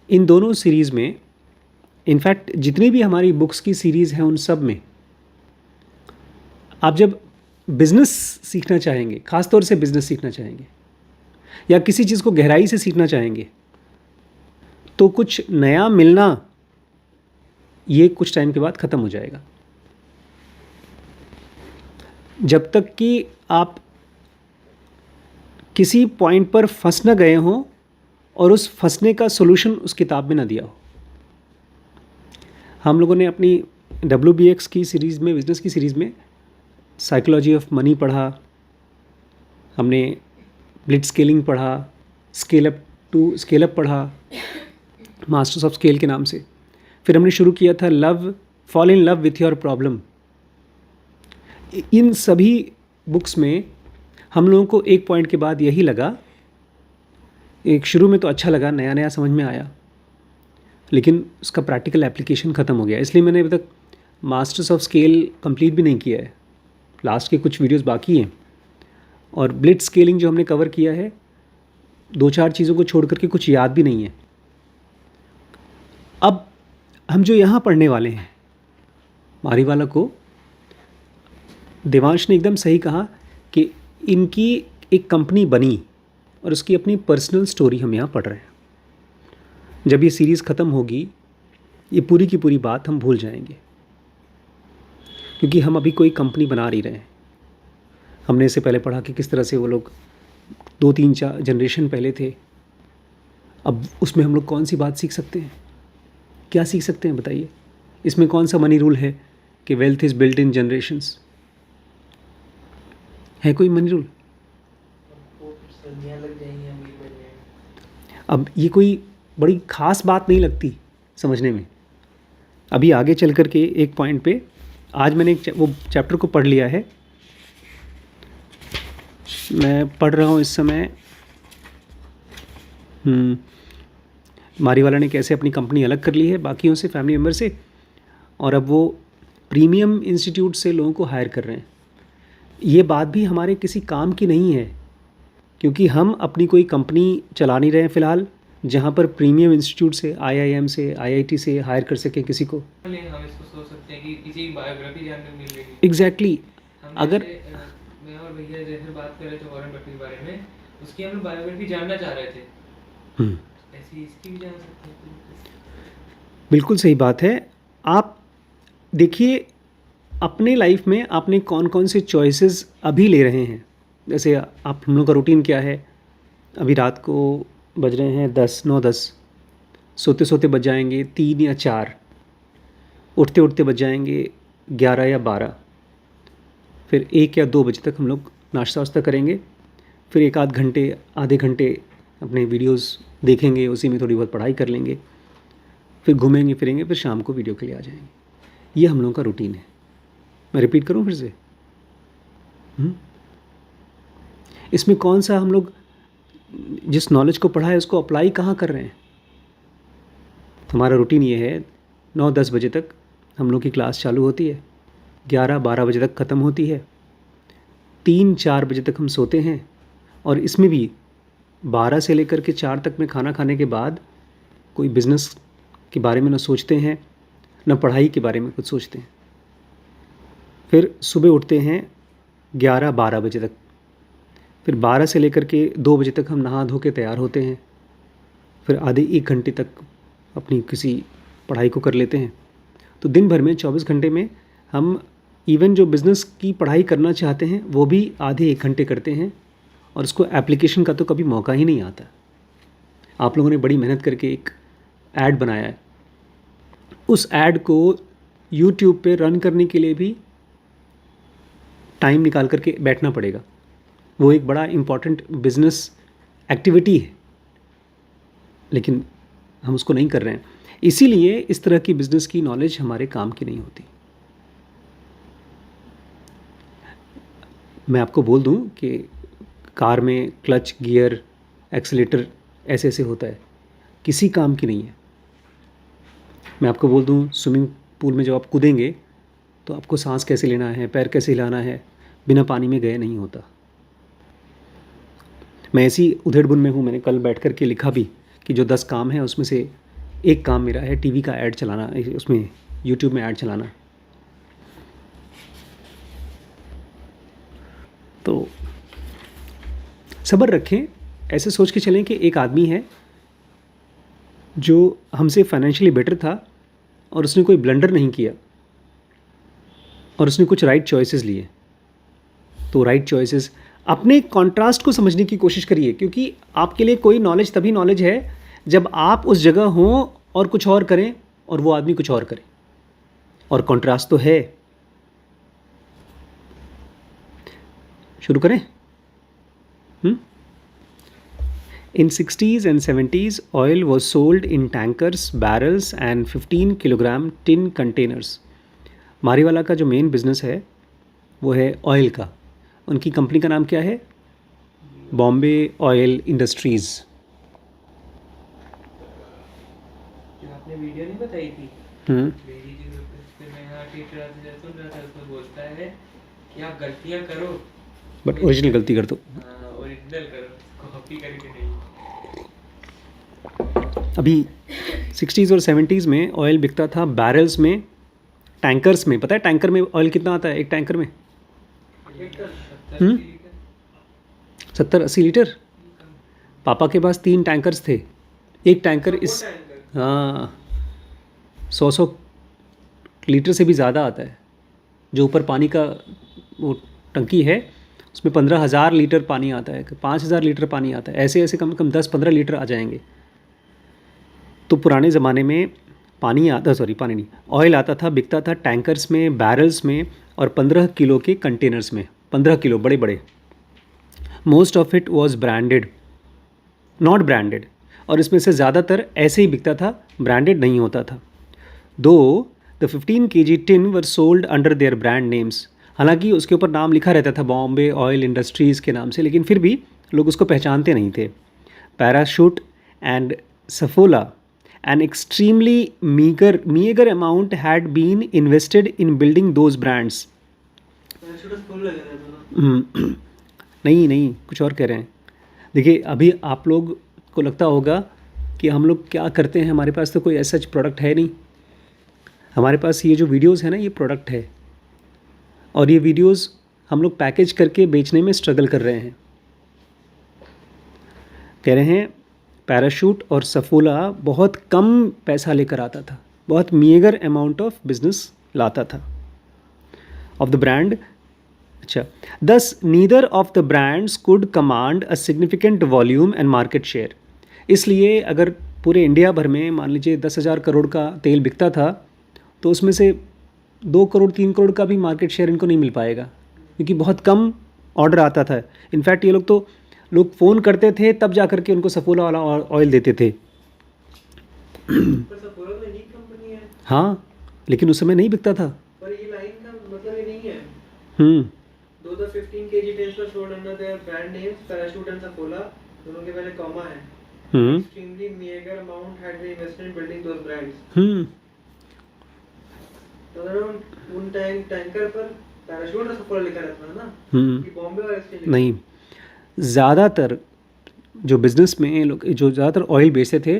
Speaker 1: इन दोनों सीरीज़ में, इनफैक्ट जितनी भी हमारी बुक्स की सीरीज़ हैं, उन सब में आप जब बिज़नेस सीखना चाहेंगे, ख़ास तौर से बिज़नेस सीखना चाहेंगे या किसी चीज़ को गहराई से सीखना चाहेंगे, तो कुछ नया मिलना ये कुछ टाइम के बाद ख़त्म हो जाएगा। जब तक कि आप किसी पॉइंट पर फंस न गए हों और उस फंसने का सोल्यूशन उस किताब में ना दिया हो। हम लोगों ने अपनी WBX की सीरीज़ में, बिज़नेस की सीरीज़ में साइकोलॉजी ऑफ मनी पढ़ा, हमने ब्लिट्ज स्केलिंग पढ़ा, स्केल अप पढ़ा, मास्टर्स ऑफ स्केल के नाम से। फिर हमने शुरू किया था fall in love with your problem. इन सभी बुक्स में हम लोगों को एक पॉइंट के बाद यही लगा, एक शुरू में तो अच्छा लगा, नया नया समझ में आया, लेकिन उसका प्रैक्टिकल एप्लीकेशन ख़त्म हो गया। इसलिए मैंने अभी तक मास्टर्स ऑफ स्केल कंप्लीट भी नहीं किया है, लास्ट के कुछ वीडियोस बाकी हैं। और ब्लिट्ज स्केलिंग जो हमने कवर किया है, 2-4 चीज़ों को छोड़ करके कुछ याद भी नहीं है। अब हम जो यहाँ पढ़ने वाले हैं, मारीवाला को देवांश ने एकदम सही कहा कि इनकी एक कंपनी बनी और उसकी अपनी पर्सनल स्टोरी हम यहाँ पढ़ रहे हैं। जब ये सीरीज़ ख़त्म होगी, ये पूरी की पूरी बात हम भूल जाएंगे, क्योंकि हम अभी कोई कंपनी बना नहीं रहे हैं। हमने इससे पहले पढ़ा कि किस तरह से वो लोग 2-3-4 जनरेशन पहले थे। अब उसमें हम लोग कौन सी बात सीख सकते हैं, क्या सीख सकते हैं बताइए। इसमें कौन सा मनी रूल है कि wealth is built in generations? है कोई मनी रूल? अब ये कोई बड़ी ख़ास बात नहीं लगती समझने में। अभी आगे चल कर के एक पॉइंट पे, आज मैंने वो चैप्टर को पढ़ लिया है। मैं पढ़ रहा हूँ इस समय मारीवाला ने कैसे अपनी कंपनी अलग कर ली है बाकियों से, फैमिली मेम्बर से, और अब वो प्रीमियम इंस्टीट्यूट से लोगों को हायर कर रहे हैं। ये बात भी हमारे किसी काम की नहीं है, क्योंकि हम अपनी कोई कंपनी चला नहीं रहे हैं फ़िलहाल, जहाँ पर प्रीमियम इंस्टीट्यूट से, आईआईएम से, आईआईटी से हायर कर सकें किसी को।
Speaker 2: लेकिन हम इसको सोच सकते हैं कि किसी की बायोग्राफी जानने को मिल रही है।
Speaker 1: एग्जैक्टली
Speaker 2: हम
Speaker 1: अगर
Speaker 2: जैसे, मैं और भैया जैसे बात कर रहे थे वॉरेन बफेट के बारे में, उसकी हम बायोग्राफी जानना चाह रहे थे,
Speaker 1: हम्म,
Speaker 2: ऐसी इसकी भी जान सकते हैं।
Speaker 1: बिल्कुल सही बात है। आप देखिए अपने लाइफ में आपने कौन कौन से चॉइसेस अभी ले रहे हैं। जैसे आप, हम लोग का रूटीन क्या है, अभी रात को बज रहे हैं 10, 9, 10, सोते सोते बज जाएंगे 3 या 4, उठते उठते बज जाएंगे 11 या 12, फिर 1 या 2 बजे तक हम लोग नाश्ता वाश्ता करेंगे, फिर 1 आध घंटे, आधे घंटे अपने वीडियोस देखेंगे, उसी में थोड़ी बहुत पढ़ाई कर लेंगे, फिर घूमेंगे फिरेंगे, फिर शाम को वीडियो के लिए आ जाएंगे। ये हम लोगों का रूटीन है। मैं रिपीट करूं फिर से? इसमें कौन सा हम लोग जिस नॉलेज को पढ़ा है उसको अप्लाई कहाँ कर रहे हैं? हमारा रूटीन ये है, 9-10 बजे तक हम लोग की क्लास चालू होती है, 11-12 बजे तक ख़त्म होती है, 3-4 बजे तक हम सोते हैं, और इसमें भी 12 से लेकर के 4 तक में खाना खाने के बाद कोई बिज़नेस के बारे में ना सोचते हैं, ना पढ़ाई के बारे में कुछ सोचते हैं। फिर सुबह उठते हैं 11-12 बजे तक, फिर 12 से लेकर के 2 बजे तक हम नहा धो के तैयार होते हैं, फिर आधे 1 घंटे तक अपनी किसी पढ़ाई को कर लेते हैं। तो दिन भर में 24 घंटे में हम इवन जो बिज़नेस की पढ़ाई करना चाहते हैं वो भी आधे 1 घंटे करते हैं, और उसको एप्लीकेशन का तो कभी मौका ही नहीं आता। आप लोगों ने बड़ी मेहनत करके एक ऐड बनाया है, उस ऐड को यूट्यूब पे रन करने के लिए भी टाइम निकाल करके बैठना पड़ेगा। वो एक बड़ा इम्पॉर्टेंट बिजनेस एक्टिविटी है, लेकिन हम उसको नहीं कर रहे हैं। इसीलिए इस तरह की बिजनेस की नॉलेज हमारे काम की नहीं होती। मैं आपको बोल दूं कि कार में क्लच, गियर, एक्सीलेटर ऐसे ऐसे होता है, किसी काम की नहीं है। मैं आपको बोल दूं स्विमिंग पूल में जब आप कूदेंगे तो आपको सांस कैसे लेना है, पैर कैसे हिलाना है, बिना पानी में गए नहीं होता। मैं ऐसी उधेड़-बुन में हूँ, मैंने कल बैठ कर के लिखा भी कि जो 10 काम है उसमें से एक काम मेरा है टीवी का ऐड चलाना, उसमें यूट्यूब में ऐड चलाना। तो सब्र रखें, ऐसे सोच के चलें कि एक आदमी है जो हमसे फाइनेंशियली बेटर था और उसने कोई ब्लंडर नहीं किया और उसने कुछ राइट चॉइसेस लिए। तो राइट चॉइसेस, अपने कॉन्ट्रास्ट को समझने की कोशिश करिए, क्योंकि आपके लिए कोई नॉलेज तभी नॉलेज है जब आप उस जगह हों और कुछ और करें और वो आदमी कुछ और करे, और कॉन्ट्रास्ट तो है। शुरू करें? In 60s and 70s, oil was sold in tankers, barrels and 15 kilogram tin containers. Mariwala का जो मेन बिजनेस है वो है ऑयल का। उनकी कंपनी का नाम क्या है? Bombay oil industries.
Speaker 2: जो आपने वीडियो नहीं बताई थी, मेरी जो पे मैं यहाँ टीचर से सुन रहा था, उसमें बोलता है कि आप गलतियाँ करो
Speaker 1: बट ओरिजिनल गलती कर दो।
Speaker 2: ओरिजिनल करो, कॉपी करके नहीं।
Speaker 1: अभी 60s और 70s में ऑयल बिकता था बैरल्स में, टैंकर्स में। पता है टैंकर में ऑयल कितना आता है एक टैंकर में? 70-80 लीटर। पापा के पास 3 टैंकर्स थे। एक टैंकर इस, हाँ, 100 लीटर से भी ज़्यादा आता है। जो ऊपर पानी का वो टंकी है उसमें 15,000 लीटर पानी आता है, 5,000 लीटर पानी आता है। ऐसे ऐसे कम से कम 10-15 लीटर आ जाएंगे। तो पुराने ज़माने में पानी नहीं, ऑयल आता था, बिकता था टैंकर्स में, बैरल्स में, और 15 किलो के कंटेनर्स में। 15 किलो, बड़े बड़े। Most of it was branded, not branded, और इसमें से ज़्यादातर ऐसे ही बिकता था, ब्रांडेड नहीं होता था। दो the 15 kg tin were sold under their brand names. हालांकि उसके ऊपर नाम लिखा रहता था बॉम्बे ऑयल इंडस्ट्रीज़ के नाम से, लेकिन फिर भी लोग उसको पहचानते नहीं थे। Parachute and Saffola, an extremely meager amount had been invested in building those brands. नहीं, कुछ और कह रहे हैं। देखिए, अभी आप लोग को लगता होगा कि हम लोग क्या करते हैं, हमारे पास तो कोई ऐसा प्रोडक्ट है नहीं। हमारे पास ये जो वीडियोस है ना, ये प्रोडक्ट है, और ये वीडियोस हम लोग पैकेज करके बेचने में स्ट्रगल कर रहे हैं। कह रहे हैं पैराशूट और सफोला बहुत कम पैसा लेकर आता था, बहुत मीगर अमाउंट ऑफ बिजनेस लाता था ऑफ द ब्रांड। अच्छा, दस neither of the brands could command a significant volume and market share. इसलिए अगर पूरे इंडिया भर में मान लीजिए 10,000 करोड़ का तेल बिकता था, तो उसमें से 2 करोड़ 3 करोड़ का भी मार्केट शेयर इनको नहीं मिल पाएगा, क्योंकि बहुत कम ऑर्डर आता था। इनफैक्ट ये लोग फ़ोन करते थे तब जा कर के उनको सफोला वाला ऑयल देते थे।
Speaker 2: पर सफोला तो यूनिक कंपनी है।
Speaker 1: हाँ, लेकिन उस समय नहीं बिकता था।
Speaker 2: पर ये लाइन का मतलब ये नहीं है।
Speaker 1: हम्म,
Speaker 2: दो 15 kg tanks were sold under their brand names Parachute and Saffola, दोनों के पहले कॉमा है। Extremely meager amount had been invested in building those brands. तो अगर उन टैंकर पर पैराशूट और सफोला लिखा रहता है ना, कि बॉम्बे और एक्सचेंज
Speaker 1: नहीं, ज़्यादातर जो बिज़नेस में लोग जो ज़्यादातर ऑयल बेचते थे,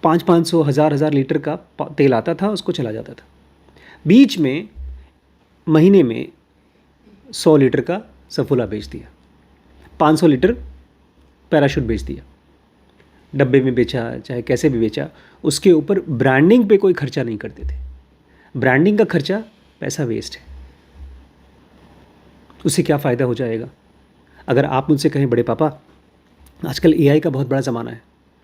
Speaker 1: 500 1000 लीटर का तेल आता था, उसको चला जाता था। बीच में महीने में 100 लीटर का सफोला बेच दिया, 500 लीटर पैराशूट बेच दिया, डब्बे में बेचा चाहे कैसे भी बेचा। उसके ऊपर ब्रांडिंग पे कोई खर्चा नहीं करते थे। ब्रांडिंग का खर्चा पैसा वेस्ट है, उससे क्या फ़ायदा हो जाएगा। अगर आप मुझसे कहें बड़े पापा, आजकल एआई का बहुत बड़ा ज़माना है,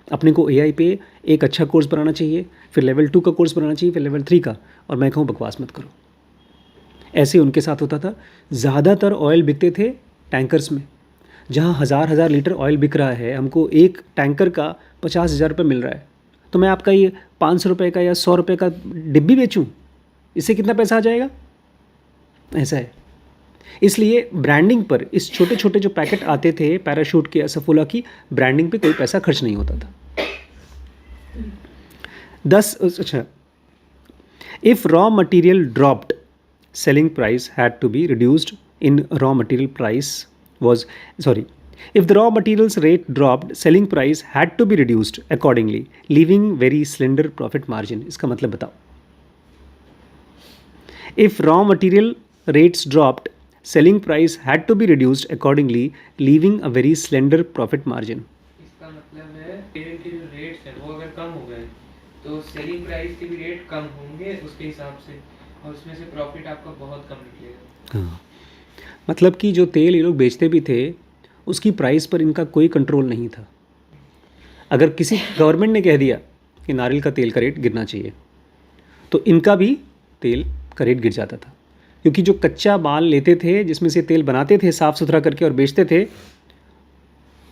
Speaker 1: अपने को एआई पे एक अच्छा कोर्स बनाना चाहिए, फिर लेवल 2 का कोर्स बनाना चाहिए, फिर लेवल 3 का, और मैं कहूँ बकवास मत करो। ऐसे उनके साथ होता था। ज़्यादातर ऑयल बिकते थे टैंकर्स में, जहाँ 1000 लीटर ऑयल बिक रहा है, हमको एक टैंकर का 50,000 रुपये मिल रहा है, तो मैं आपका ये 500 रुपये का या 100 रुपये का डिब्बी बेचूँ, इससे कितना पैसा आ जाएगा। ऐसा है। इसलिए ब्रांडिंग पर इस छोटे छोटे जो पैकेट आते थे पैराशूट के या सफोला की, ब्रांडिंग पे कोई पैसा खर्च नहीं होता था। 10 अच्छा, if raw material dropped, selling price had to be reduced in raw material price was sorry if the raw materials rate dropped, selling price had to be reduced accordingly, leaving very slender profit margin. इसका मतलब बताओ। if raw material rates dropped, selling price had to be reduced accordingly, leaving a very slender profit margin.
Speaker 2: इसका मतलब है तेल के जो रेट्स हैं वो अगर कम हो गए तो सेलिंग प्राइस के भी रेट कम होंगे उसके हिसाब से, और उसमें से प्रॉफिट आपका बहुत कम निकलेगा।
Speaker 1: हाँ, मतलब कि जो तेल ये लोग बेचते भी थे, उसकी प्राइस पर इनका कोई कंट्रोल नहीं था। अगर किसी गवर्नमेंट ने कह दिया कि नारियल का तेल का रेट गिरना चाहिए, तो इनका भी तेल का रेट गिर जाता था, क्योंकि जो कच्चा माल लेते थे, जिसमें से तेल बनाते थे साफ़ सुथरा करके और बेचते थे,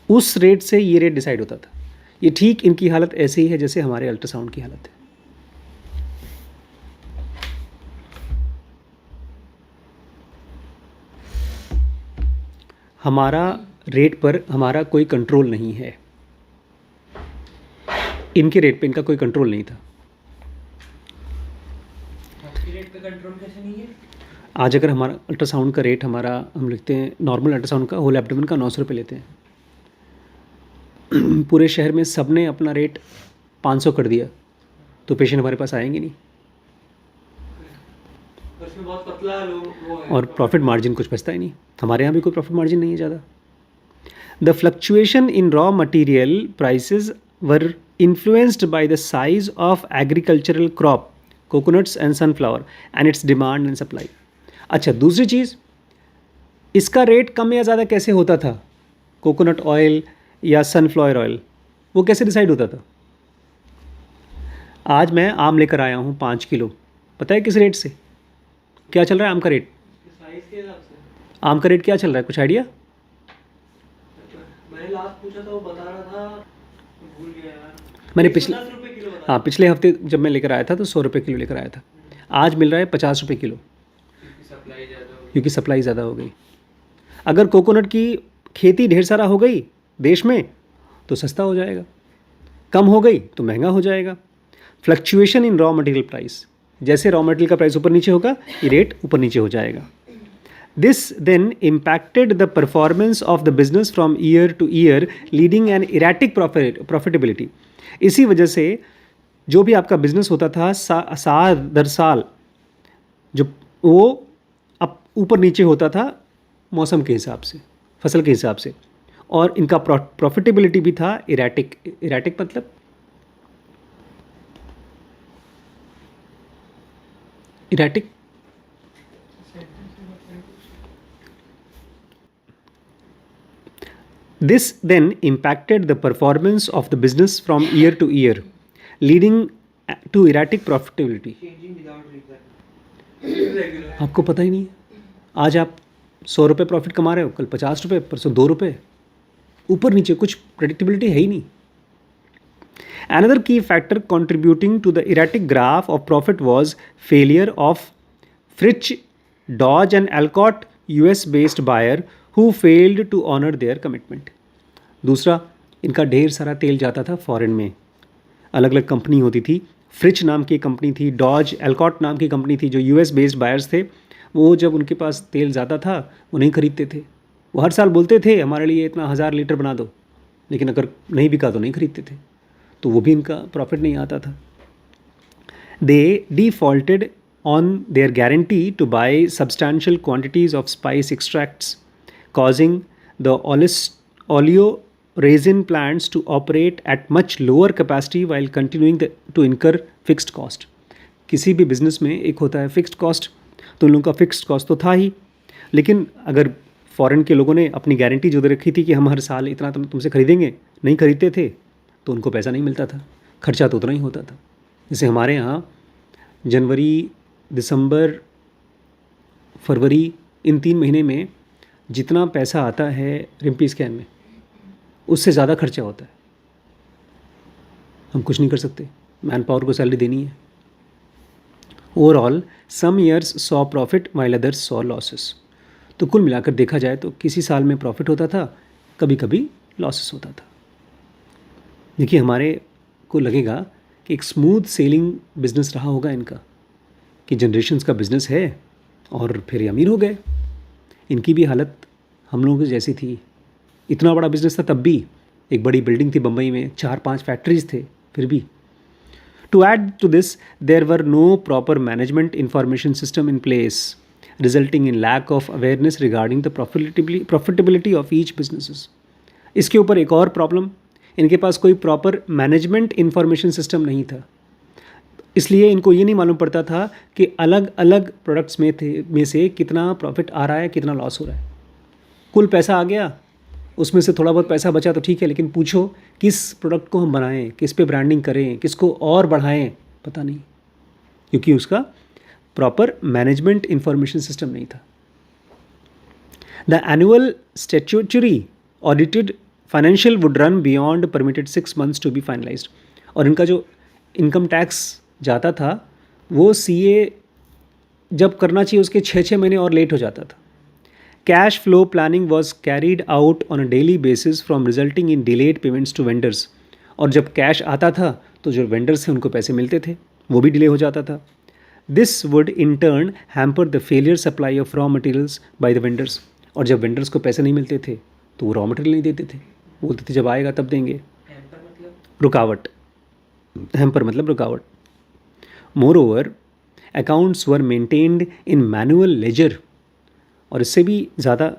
Speaker 1: उस रेट से ये रेट डिसाइड होता था। ये ठीक इनकी हालत ऐसे ही है जैसे हमारे अल्ट्रासाउंड की हालत है। हमारा रेट पर हमारा कोई कंट्रोल नहीं है, इनके रेट पे इनका कोई कंट्रोल नहीं था।
Speaker 2: आपके रेट पे कंट्रोल कैसे नहीं है?
Speaker 1: आज अगर हमारा अल्ट्रासाउंड का रेट हमारा हम लिखते हैं, नॉर्मल अल्ट्रासाउंड का होल एब्डोमेन का 900 रुपये लेते हैं। पूरे शहर में सब ने अपना रेट 500 कर दिया, तो पेशेंट हमारे पास आएंगे नहीं,
Speaker 2: उसमें बहुत पतला लोग वो है,
Speaker 1: और प्रॉफिट मार्जिन कुछ बचता ही नहीं। हमारे यहाँ भी कोई प्रॉफिट मार्जिन नहीं है ज़्यादा। The fluctuation in raw material prices were influenced by the size of agricultural crop, coconuts and sunflower, and it's demand and supply. अच्छा, दूसरी चीज़, इसका रेट कम या ज़्यादा कैसे होता था? कोकोनट ऑयल या सनफ्लावर ऑयल, वो कैसे डिसाइड होता था? आज मैं आम लेकर आया हूँ 5 किलो, पता है किस रेट से? क्या चल रहा है आम का रेट?
Speaker 2: साइज के हिसाब से।
Speaker 1: आम का रेट क्या चल रहा है, कुछ आइडिया?
Speaker 2: मैंने लास्ट पूछा था, वो बता रहा था, भूल गया यार।
Speaker 1: मैंने पिछले
Speaker 2: 10 रुपए किलो बता,
Speaker 1: हाँ, पिछले हफ्ते जब मैं लेकर आया था तो 100 रुपये किलो लेकर आया था। आज मिल रहा है 50 रुपये किलो,
Speaker 2: क्योंकि सप्लाई ज़्यादा हो गई।
Speaker 1: क्योंकि सप्लाई ज़्यादा हो गई। अगर कोकोनट की खेती ढेर सारा हो गई देश में तो सस्ता हो जाएगा, कम हो गई तो महंगा हो जाएगा। Fluctuation in raw material price, जैसे रॉ मटेरियल का प्राइस ऊपर नीचे होगा, ये रेट ऊपर नीचे हो जाएगा। This then impacted the performance of the business from year to year, leading an erratic profitability. इसी वजह से जो भी आपका बिजनेस होता था साल दर साल जो वो अब ऊपर नीचे होता था मौसम के हिसाब से, फसल के हिसाब से, और इनका प्रॉफिटेबिलिटी भी था इरेटिक. इरेटिक मतलब erratic This then impacted the performance of the business from year to year, leading to erratic profitability.
Speaker 2: Changing without reason.
Speaker 1: आपको पता ही नहीं है, आज आप 100 रुपये प्रॉफिट कमा रहे हो, कल 50 रुपये, परसों 2 रुपये, ऊपर नीचे कुछ प्रेडिक्टेबिलिटी है ही नहीं. Another key factor contributing to the erratic graph of profit was failure of Fritch, Dodge and Alcott US-based buyer who failed to honor their commitment. दूसरा, इनका ढेर सारा तेल जाता था फॉरेन में. अलग अलग कंपनी होती थी. फ्रिच नाम की कंपनी थी, डॉज एल्कॉट नाम की कंपनी थी, जो यूएस बेस्ड बायर्स थे. वो जब उनके पास तेल ज़्यादा था वो नहीं खरीदते थे. वो हर साल बोलते थे हमारे लिए इतना 1000 लीटर बना दो, लेकिन अगर नहीं बिका तो नहीं खरीदते थे. तो वो भी इनका प्रॉफिट नहीं आता था. दे defaulted on their guarantee to buy substantial quantities of spice extracts, causing the oleoresin plants to operate at much lower capacity while continuing to incur fixed cost. किसी भी बिजनेस में एक होता है फिक्स्ड कॉस्ट, तो उन लोगों का फिक्स्ड कॉस्ट तो था ही, लेकिन अगर फॉरेन के लोगों ने अपनी गारंटी जो दे रखी थी कि हम हर साल इतना तुमसे खरीदेंगे, नहीं खरीदते थे तो उनको पैसा नहीं मिलता था, खर्चा तो उतना ही होता था. जैसे हमारे यहाँ जनवरी, दिसंबर, फरवरी, इन 3 महीने में जितना पैसा आता है रिम्पी स्कैम में, उससे ज़्यादा खर्चा होता है. हम कुछ नहीं कर सकते, मैन पावर को सैलरी देनी है. Overall some years saw profit while others saw losses. तो कुल मिलाकर देखा जाए तो किसी साल में प्रॉफिट होता था, कभी कभी लॉसेस होता था. देखिए, हमारे को लगेगा कि एक स्मूथ सेलिंग बिजनेस रहा होगा इनका, कि जनरेशन्स का बिज़नेस है और फिर अमीर हो गए. इनकी भी हालत हम लोगों की जैसी थी. इतना बड़ा बिज़नेस था तब भी, एक बड़ी बिल्डिंग थी बम्बई में, 4-5 फैक्ट्रीज थे, फिर भी. To add to this there were no proper management information system in place, resulting in lack of awareness regarding the profitability of each businesses. इसके ऊपर एक और प्रॉब्लम, इनके पास कोई प्रॉपर मैनेजमेंट इंफॉर्मेशन सिस्टम नहीं था. इसलिए इनको ये नहीं मालूम पड़ता था कि अलग अलग प्रोडक्ट्स में से कितना प्रॉफिट आ रहा है, कितना लॉस हो रहा है. कुल पैसा आ गया, उसमें से थोड़ा बहुत पैसा बचा तो ठीक है, लेकिन पूछो किस प्रोडक्ट को हम बनाएं, किस पे ब्रांडिंग करें, किसको और बढ़ाएं, पता नहीं, क्योंकि उसका प्रॉपर मैनेजमेंट इंफॉर्मेशन सिस्टम नहीं था. The annual statutory audited financial would run beyond permitted 6 months to be finalised. और इनका जो इनकम टैक्स जाता था वो सीए जब करना चाहिए उसके 6-6 महीने और लेट हो जाता था. Cash flow planning was carried out on a daily basis from resulting in delayed payments to vendors. और जब कैश आता था तो जो वेंडर्स थे उनको पैसे मिलते थे, वो भी डिले हो जाता था. This would in turn hamper the failure supply of raw materials by the vendors. और जब वेंडर्स को पैसे नहीं मिलते थे तो वो रॉ मटेरियल नहीं देते थे, बोलते थे जब आएगा तब देंगे. रुकावट, हैम्पर मतलब रुकावट. Moreover accounts were maintained in manual ledger. और इससे भी ज़्यादा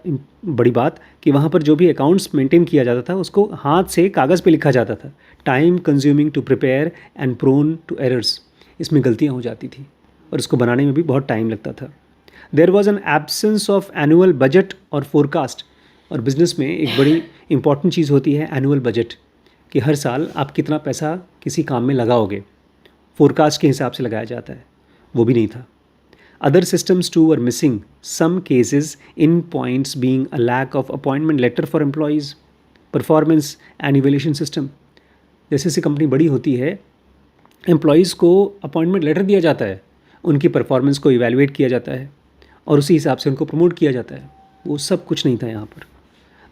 Speaker 1: बड़ी बात कि वहाँ पर जो भी अकाउंट्स मेंटेन किया जाता था उसको हाथ से कागज़ पे लिखा जाता था. Time consuming to prepare and prone to errors. इसमें गलतियाँ हो जाती थी और इसको बनाने में भी बहुत टाइम लगता था. There was an absence of annual budget और फोरकास्ट. और बिज़नेस में एक बड़ी इंपॉर्टेंट चीज़ होती है एनुअल बजट, कि हर साल आप कितना पैसा किसी काम में लगाओगे, फोरकास्ट के हिसाब से लगाया जाता है, वो भी नहीं था. Other systems too were missing, some cases in points being a lack of appointment letter for employees, performance and evaluation system. जैसे जैसे कंपनी बड़ी होती है, एम्प्लॉयज़ को अपॉइंटमेंट लेटर दिया जाता है, उनकी परफॉर्मेंस को इवैल्यूएट किया जाता है और उसी हिसाब से उनको प्रमोट किया जाता है. वो सब कुछ नहीं था यहाँ पर.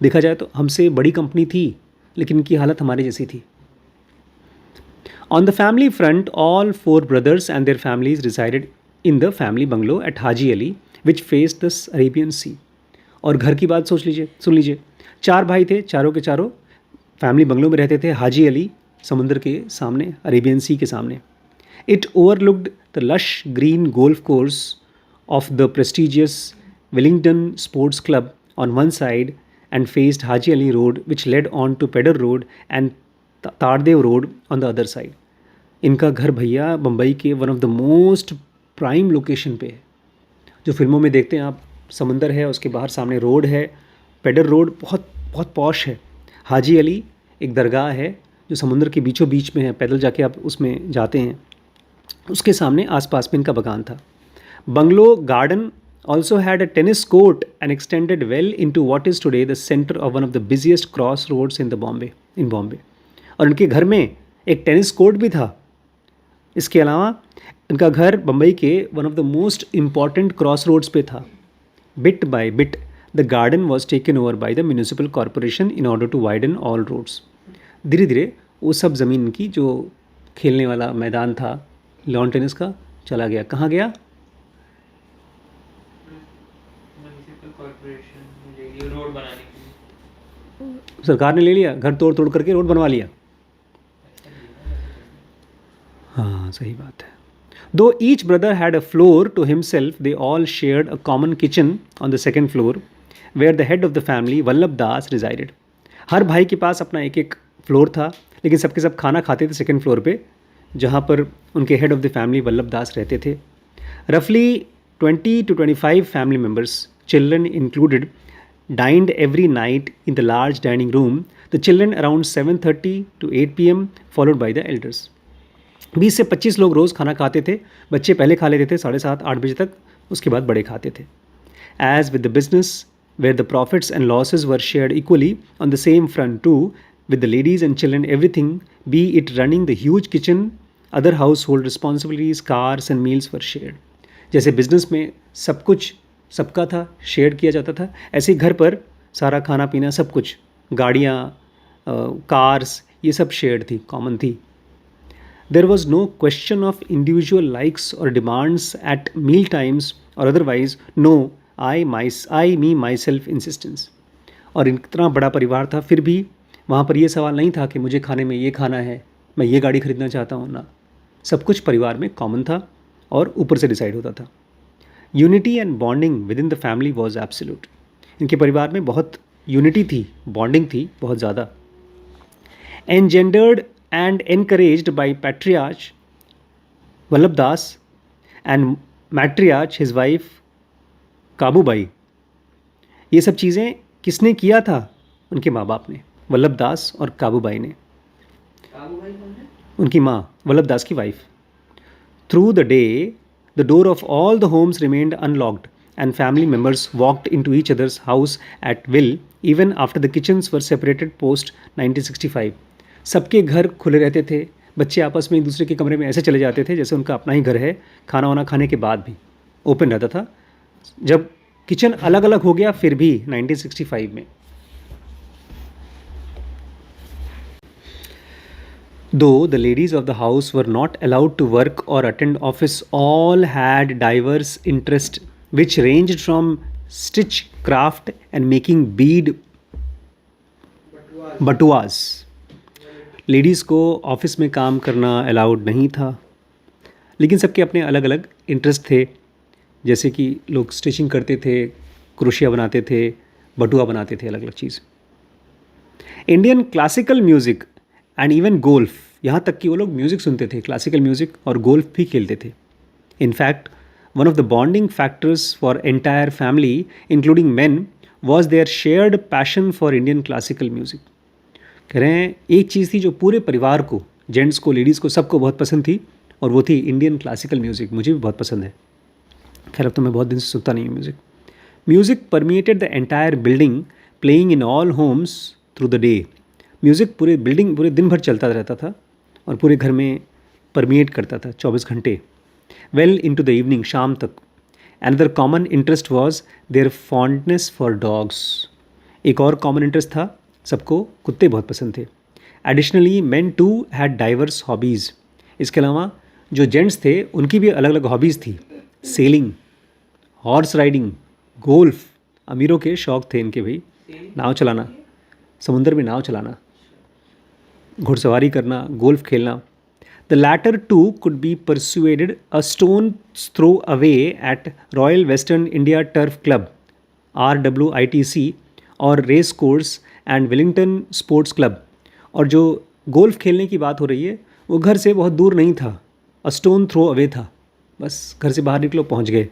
Speaker 1: देखा जाए तो हमसे बड़ी कंपनी थी, लेकिन इनकी हालत हमारी जैसी थी. On the family front, all 4 brothers and their families resided in the family bungalow at Haji Ali which face the Arabian Sea. और घर की बात सोच लीजिए, सुन लीजिए, 4 भाई थे, चारों के चारों फैमिली बंगलो में रहते थे हाजी अली समुंदर के सामने, अरेबियन सी के सामने। It overlooked the lush green golf course of the prestigious Willingdon Sports club on one side and faced Haji Ali Road which led on to Pedder Road and Tardeo road on the other side. इनका घर भैया बम्बई के one of the most prime location पे है। जो फिल्मों में देखते हैं आप, समंदर है, उसके बाहर सामने रोड है, पेडर रोड बहुत बहुत पॉश है। हाजी अली एक दरगाह है जो समुंदर के बीचों बीच में है, पैदल जाके आप उसमें जाते हैं, उसके सामने आसपास में इनका बगान था। Bungalow garden also had a tennis court and extended well into what is today the center of one of the busiest crossroads in Bombay। और इनके घर में एक टेनिस कोर्ट भी था। इसके अलावा इनका घर बम्बई के one of the most important cross roads पे था। Bit by bit the garden was taken over by the municipal corporation in order to widen all roads. धीरे धीरे वो सब ज़मीन की जो खेलने वाला मैदान था लॉन टेनिस का चला गया। कहाँ गया?
Speaker 2: रोड बनाने के लिए
Speaker 1: सरकार ने ले लिया, घर तोड़ तोड़ करके रोड बनवा लिया। हाँ, सही बात है। Though each brother had a floor to himself, they all shared a common kitchen on the second floor where the head of the family Vallabh Das resided. हर भाई के पास अपना एक एक फ्लोर था, लेकिन सबके सब खाना खाते थे सेकेंड फ्लोर पे, जहाँ पर उनके head of the family Vallabh Das रहते थे। रफली 20 to 25 family members, children included, dined every night in the large dining room, the children around 7:30 to 8 p.m, followed by the elders। 20 से 25 लोग रोज़ खाना खाते थे, बच्चे पहले खा लेते थे 7:30-8 बजे तक, उसके बाद बड़े खाते थे। As with the business where the profits and losses were shared equally, on the same front too, with the ladies and children everything, be it running the huge kitchen, other household responsibilities, cars and meals were shared। जैसे बिज़नेस में सब कुछ सबका था, शेयर किया जाता था, ऐसे ही घर पर सारा खाना पीना सब कुछ, गाड़ियाँ, कार्स, ये सब शेयर्ड थी, कॉमन थी। There was no question of individual likes और डिमांड्स एट मील टाइम्स और otherwise, no I me myself insistence. और इतना बड़ा परिवार था, फिर भी वहाँ पर ये सवाल नहीं था कि मुझे खाने में ये खाना है, मैं ये गाड़ी खरीदना चाहता हूँ ना। सब कुछ परिवार में कॉमन था और ऊपर से डिसाइड होता था। Unity and bonding with in the family was absolute. इनके परिवार में बहुत यूनिटी थी, बॉन्डिंग थी बहुत ज़्यादा। Engendered and encouraged by patriarch Vallabh Das and matriarch his wife Kabubai. ये सब चीज़ें किसने किया था? उनके माँ बाप ने, वल्लभ दास और काबूबाई ने।
Speaker 2: काबूबाई कौन है?
Speaker 1: उनकी माँ, वल्लभ दास की wife. Through the day, the door of all the homes remained unlocked, and family members walked into each other's house at will, even after the kitchens were separated post 1965। सबके घर खुले रहते थे, बच्चे आपस में एक दूसरे के कमरे में ऐसे चले जाते थे जैसे उनका अपना ही घर है। खाना वाना खाने के बाद भी ओपन रहता था। जब किचन अलग अलग हो गया फिर भी 1965 में। Though the ladies of the house were not allowed to work or attend office, all had diverse interests which ranged from stitch craft and making bead बटुआस। लेडीज़ को ऑफिस में काम करना अलाउड नहीं था, लेकिन सबके अपने अलग अलग इंटरेस्ट थे। जैसे कि लोग स्टिचिंग करते थे, क्रोशिया बनाते थे, बटुआ बनाते थे, अलग अलग चीज़। Indian classical music and even golf, यहाँ तक कि वो लोग म्यूज़िक सुनते थे, क्लासिकल म्यूज़िक, और गोल्फ भी खेलते थे। In fact one of the bonding factors for entire family including man was their shared passion for Indian classical music. कह रहे हैं एक चीज़ थी जो पूरे परिवार को, जेंट्स को, लेडीज़ को, सबको बहुत पसंद थी, और वो थी इंडियन क्लासिकल म्यूज़िक। मुझे भी बहुत पसंद है। खैर अब तो मैं बहुत दिन से सुनता नहीं हूँ music. Music permeated the entire building, playing in all homes through the day. Music पूरे बिल्डिंग, पूरे दिन भर चलता रहता था और पूरे घर में परमिएट करता था 24 घंटे। वेल इनटू द इवनिंग, शाम तक। Another common interest was their fondness for dogs. एक और कॉमन इंटरेस्ट था, सबको कुत्ते बहुत पसंद थे। Additionally man too had diverse hobbies. इसके अलावा जो जेंट्स थे उनकी भी अलग अलग हॉबीज़ थी। सेलिंग, हॉर्स राइडिंग, गोल्फ, अमीरों के शौक थे इनके भाई। नाव चलाना, समुंदर में नाव चलाना, घुड़सवारी करना, गोल्फ खेलना। The latter too could be persuaded a stone throw away at Royal Western India Turf Club RWITC और race course and Willingdon Sports Club. और जो गोल्फ खेलने की बात हो रही है वो घर से बहुत दूर नहीं था, अ स्टोन थ्रो अवे था, बस घर से बाहर निकलो पहुंच गए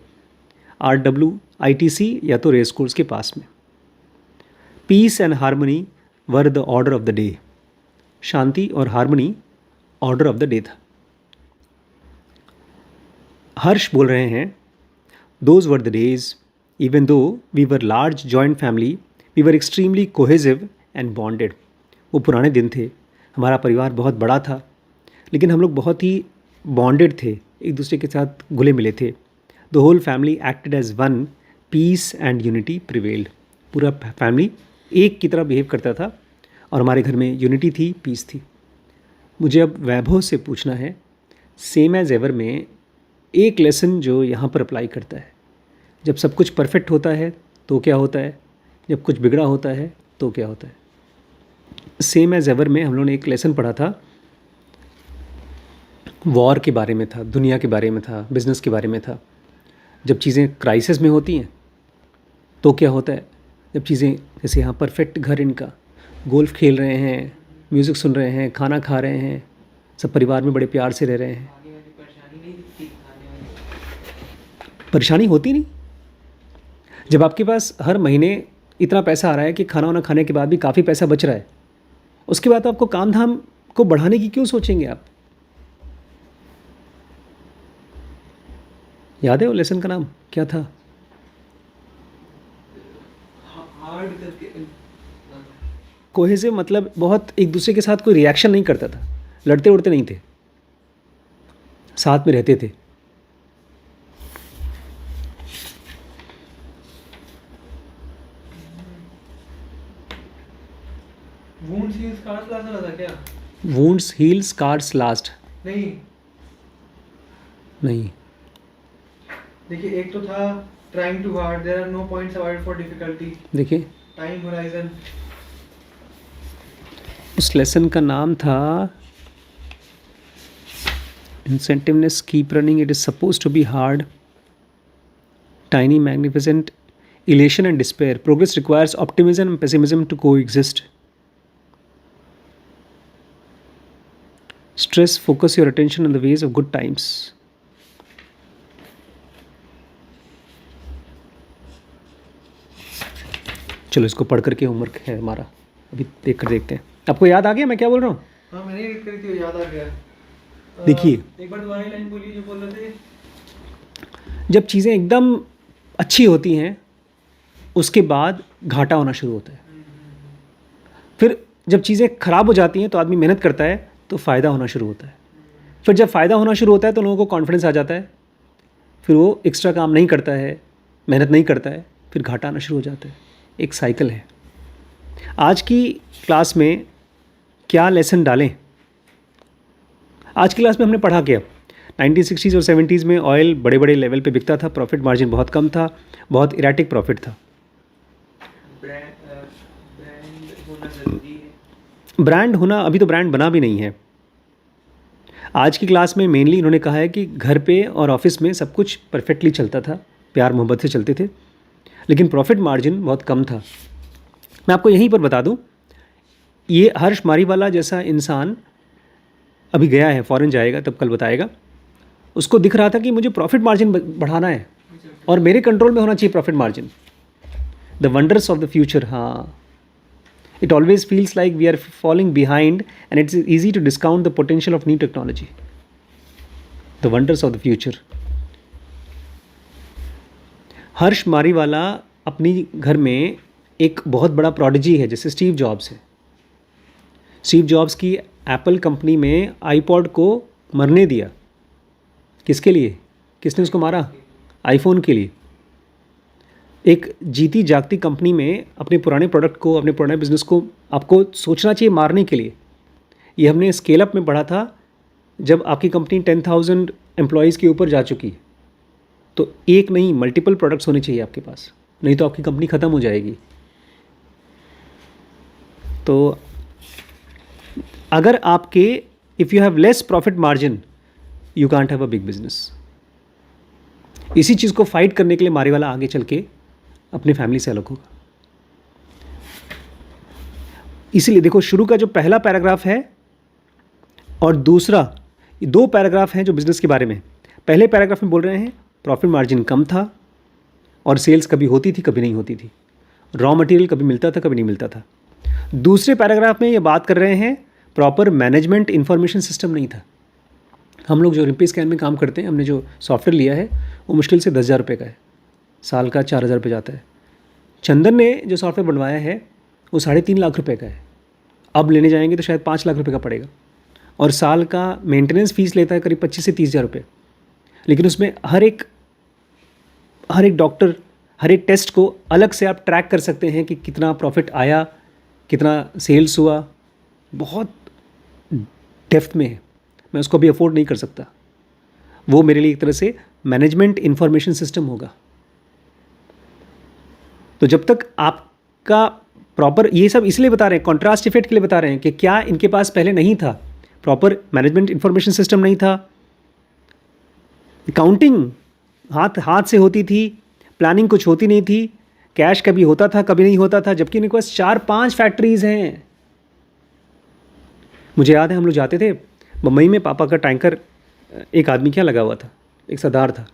Speaker 1: RWITC या तो रेस कोर्स के पास में। Peace and harmony were the order of the day. शांति और harmony order of the day था। हर्ष बोल रहे हैं, those were the days even though we were large joint family we were extremely cohesive and bonded. वो पुराने दिन थे, हमारा परिवार बहुत बड़ा था लेकिन हम लोग बहुत ही बॉन्डेड थे, एक दूसरे के साथ घुले मिले थे। The whole family acted as one, peace and unity prevailed. पूरा फैमिली एक की तरह बिहेव करता था और हमारे घर में यूनिटी थी, पीस थी। मुझे अब वैभव से पूछना है, सेम एज एवर में एक लेसन जो यहाँ पर अप्लाई करता है। जब सब कुछ परफेक्ट होता है तो क्या होता है, जब कुछ बिगड़ा होता है तो क्या होता है। सेम एज एवर में हम लोगों ने एक लेसन पढ़ा था, वॉर के बारे में था, दुनिया के बारे में था, बिजनेस के बारे में था। जब चीज़ें क्राइसिस में होती हैं तो क्या होता है, जब चीज़ें जैसे यहाँ परफेक्ट घर इनका, गोल्फ खेल रहे हैं, म्यूज़िक सुन रहे हैं, खाना खा रहे हैं, सब परिवार में बड़े प्यार से रह रहे हैं। परेशानी होती नहीं। जब आपके पास हर महीने इतना पैसा आ रहा है कि खाना वाना खाने के बाद भी काफ़ी पैसा बच रहा है, उसके बाद आपको काम धाम को बढ़ाने की क्यों सोचेंगे आप। याद है वो लेसन का नाम क्या था?
Speaker 2: हार्ड करके
Speaker 1: कोहेसिव मतलब बहुत एक दूसरे के साथ कोई रिएक्शन नहीं करता था, लड़ते उड़ते नहीं थे, साथ में रहते थे।
Speaker 2: वुंड्स हील स्कार्स लास्ट वाला था क्या?
Speaker 1: वुंड्स हील स्कार्स लास्ट
Speaker 2: नहीं,
Speaker 1: नहीं।
Speaker 2: देखिए एक तो था trying too hard, there are no points avoided for difficulty,
Speaker 1: देखिए
Speaker 2: टाइम होराइजन।
Speaker 1: उस लेसन का नाम था incentiveness, keep running, it is suppose to be hard, tiny magnificent, elation and despair, progress requires optimism and pessimism to coexist, stress, focus your attention on the ways of good times. चलो इसको पढ़ करके होमवर्क है हमारा, अभी देख कर देखते हैं। आपको याद आ गया मैं क्या बोल रहा हूँ?
Speaker 2: हाँ मैंने रीड करी थी, याद आ गया।
Speaker 1: देखिए
Speaker 2: एक बार दोबारा लाइन बोलिए जो बोल रहे थे।
Speaker 1: जब चीज़ें एकदम अच्छी होती हैं उसके बाद घाटा होना शुरू होता है। फिर जब चीज़ें ख़राब हो जाती हैं तो आदमी मेहनत करता है तो फ़ायदा होना शुरू होता है। फिर जब फ़ायदा होना शुरू होता है तो लोगों को कॉन्फिडेंस आ जाता है, फिर वो एक्स्ट्रा काम नहीं करता है, मेहनत नहीं करता है, फिर घाटा आना शुरू हो जाता है। एक साइकिल है। आज की क्लास में क्या लेसन डालें? आज की क्लास में हमने पढ़ा क्या? 1960s और 70s में ऑयल बड़े बड़े लेवल पे बिकता था, प्रॉफिट मार्जिन बहुत कम था, बहुत इराटिक प्रॉफिट था।
Speaker 2: ब्रांड होना जरूरी है।
Speaker 1: ब्रांड होना, अभी तो ब्रांड बना भी नहीं है। आज की क्लास में मेनली इन्होंने कहा है कि घर पे और ऑफिस में सब कुछ परफेक्टली चलता था, प्यार मोहब्बत से चलते थे, लेकिन प्रॉफिट मार्जिन बहुत कम था। मैं आपको यहीं पर बता दूं, ये हर्ष मारीवाला जैसा इंसान अभी गया है, फॉरेन जाएगा तब कल बताएगा, उसको दिख रहा था कि मुझे प्रॉफिट मार्जिन बढ़ाना है और मेरे कंट्रोल में होना चाहिए profit margin. The wonders of the future. हाँ, it always feels like we are falling behind and it's easy to discount the potential of new technology. The wonders of the future. Harsh Mariwala अपनी घर में एक बहुत बड़ा प्रोडिजी है, जैसे स्टीव जॉब्स है। स्टीव जॉब्स की एप्पल कंपनी में आईपॉड को मरने दिया। किसके लिए? किसने उसको मारा? आईफोन के लिए। एक जीती जागती कंपनी में अपने पुराने प्रोडक्ट को, अपने पुराने बिजनेस को आपको सोचना चाहिए मारने के लिए। ये हमने स्केल अप में पढ़ा था, जब आपकी कंपनी 10,000 एम्प्लॉयज़ के ऊपर जा चुकी है तो एक नहीं, मल्टीपल प्रोडक्ट्स होने चाहिए आपके पास, नहीं तो आपकी कंपनी ख़त्म हो जाएगी। तो अगर आपके if you have less profit margin you can't have a big business. इसी चीज़ को फाइट करने के लिए मारीवाला आगे चल के अपनी फैमिली से अलग होगा। इसीलिए देखो, शुरू का जो पहला पैराग्राफ है और दूसरा, ये 2 पैराग्राफ हैं जो बिज़नेस के बारे में। पहले पैराग्राफ में बोल रहे हैं प्रॉफिट मार्जिन कम था और सेल्स कभी होती थी कभी नहीं होती थी, रॉ मटेरियल कभी मिलता था कभी नहीं मिलता था। दूसरे पैराग्राफ में ये बात कर रहे हैं प्रॉपर मैनेजमेंट इंफॉर्मेशन सिस्टम नहीं था। हम लोग जो रिम्पी स्कैन में काम करते हैं, हमने जो सॉफ्टवेयर लिया है वो मुश्किल से 10,000 रुपये का है, साल का 4,000 रुपये जाता है। चंदन ने जो सॉफ्टवेयर बनवाया है वो 3.5 लाख रुपए का है, अब लेने जाएंगे तो शायद 5 लाख रुपए का पड़ेगा, और साल का मेंटेनेंस फीस लेता है करीब 25 से 30,000 रुपये। लेकिन उसमें हर एक डॉक्टर, हर एक टेस्ट को अलग से आप ट्रैक कर सकते हैं कि कितना प्रॉफिट आया, कितना सेल्स हुआ, बहुत डेप्थ में है। मैं उसको अभी अफोर्ड नहीं कर सकता। वो मेरे लिए एक तरह से मैनेजमेंट इंफॉर्मेशन सिस्टम होगा। तो जब तक आपका प्रॉपर, ये सब इसलिए बता रहे हैं, कॉन्ट्रास्ट इफेक्ट के लिए बता रहे हैं कि क्या इनके पास पहले नहीं था, प्रॉपर मैनेजमेंट इंफॉर्मेशन सिस्टम नहीं था, अकाउंटिंग हाथ से होती थी, प्लानिंग कुछ होती नहीं थी, कैश कभी होता था कभी नहीं होता था, जबकि इनके पास 4-5 फैक्ट्रीज हैं। मुझे याद है हम लोग जाते थे मुंबई में, पापा का टैंकर, एक आदमी क्या लगा हुआ था, एक सरदार था,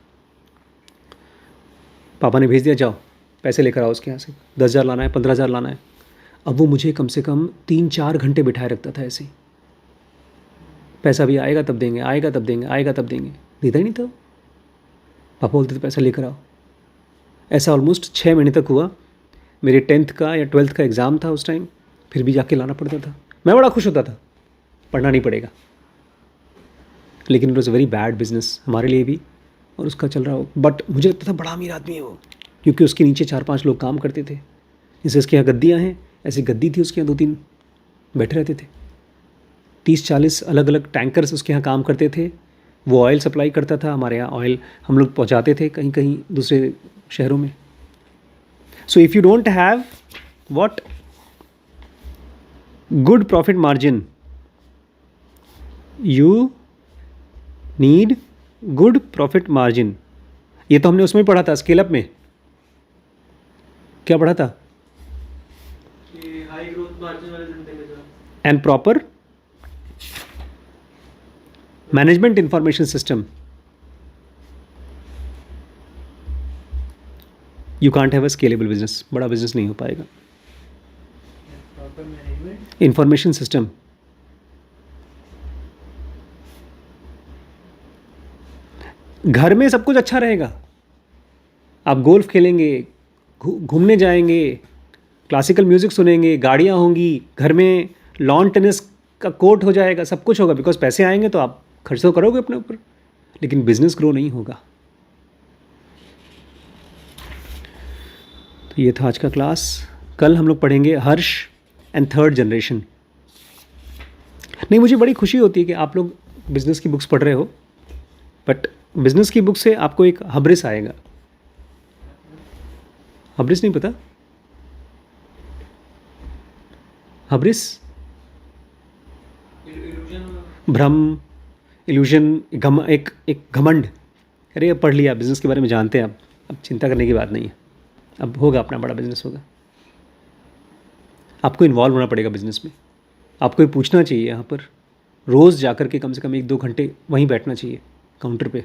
Speaker 1: पापा ने भेज दिया जाओ पैसे लेकर आओ उसके यहाँ से, 10,000 लाना है, 15,000 लाना है। अब वो मुझे कम से कम 3-4 घंटे बिठाए रखता था ऐसे ही, पैसा भी आएगा तब देंगे, आएगा तब देंगे, आएगा तब देंगे, देता ही नहीं था। पापा बोलते थे पैसा लेकर आओ। ऐसा ऑलमोस्ट 6 महीने तक हुआ। मेरे 10th का या 12th का एग्ज़ाम था उस टाइम, फिर भी जाके लाना पड़ता था। मैं बड़ा खुश होता था, पढ़ना नहीं पड़ेगा, लेकिन it was a very bad business हमारे लिए भी, और उसका चल रहा हो। बट मुझे लगता था बड़ा अमीर आदमी है वो, क्योंकि उसके नीचे 4-5 लोग काम करते थे। जैसे उसके यहाँ गद्दियाँ हैं, ऐसी गद्दी थी उसके यहाँ, 2-3 बैठे रहते थे। 30-40 अलग अलग टैंकर्स उसके यहाँ काम करते थे। वो ऑयल सप्लाई करता था, हमारे यहाँ ऑयल हम लोग पहुँचाते थे कहीं कहीं दूसरे शहरों में। So if you don't have what good profit margin, you need good profit margin. ये तो हमने उसमें पढ़ा था, स्केल अप में क्या पढ़ा था,
Speaker 2: कि हाई ग्रोथ मार्जिन वाले धंधे में जो
Speaker 1: and proper management information system. You can't have a scalable business, बड़ा बिजनेस नहीं हो पाएगा।
Speaker 2: प्रॉपर मैनेजमेंट,
Speaker 1: इंफॉर्मेशन सिस्टम, घर में सब कुछ अच्छा रहेगा, आप गोल्फ खेलेंगे, घूमने जाएंगे, क्लासिकल म्यूज़िक सुनेंगे, गाड़ियाँ होंगी, घर में लॉन टेनिस का कोर्ट हो जाएगा, सब कुछ होगा, बिकॉज पैसे आएंगे तो आप खर्च तो करोगे अपने ऊपर, लेकिन बिजनेस ग्रो नहीं होगा। तो ये था आज का क्लास। कल हम लोग पढ़ेंगे हर्ष एंड थर्ड जनरेशन। नहीं, मुझे बड़ी खुशी होती है कि आप लोग बिज़नेस की बुक्स पढ़ रहे हो, बट बिज़नेस की बुक से आपको एक हब्रिस आएगा। हब्रिस नहीं पता? हब्रिस भ्रम, इल्यूजन, एक घमंड। अरे अब पढ़ लिया, बिज़नेस के बारे में जानते हैं, अब चिंता करने की बात नहीं है, अब होगा, अपना बड़ा बिज़नेस होगा। आपको इन्वॉल्व होना पड़ेगा बिज़नेस में, आपको ये पूछना चाहिए यहाँ पर, रोज़ जाकर के कम से कम 1-2 घंटे वहीं बैठना चाहिए काउंटर पे।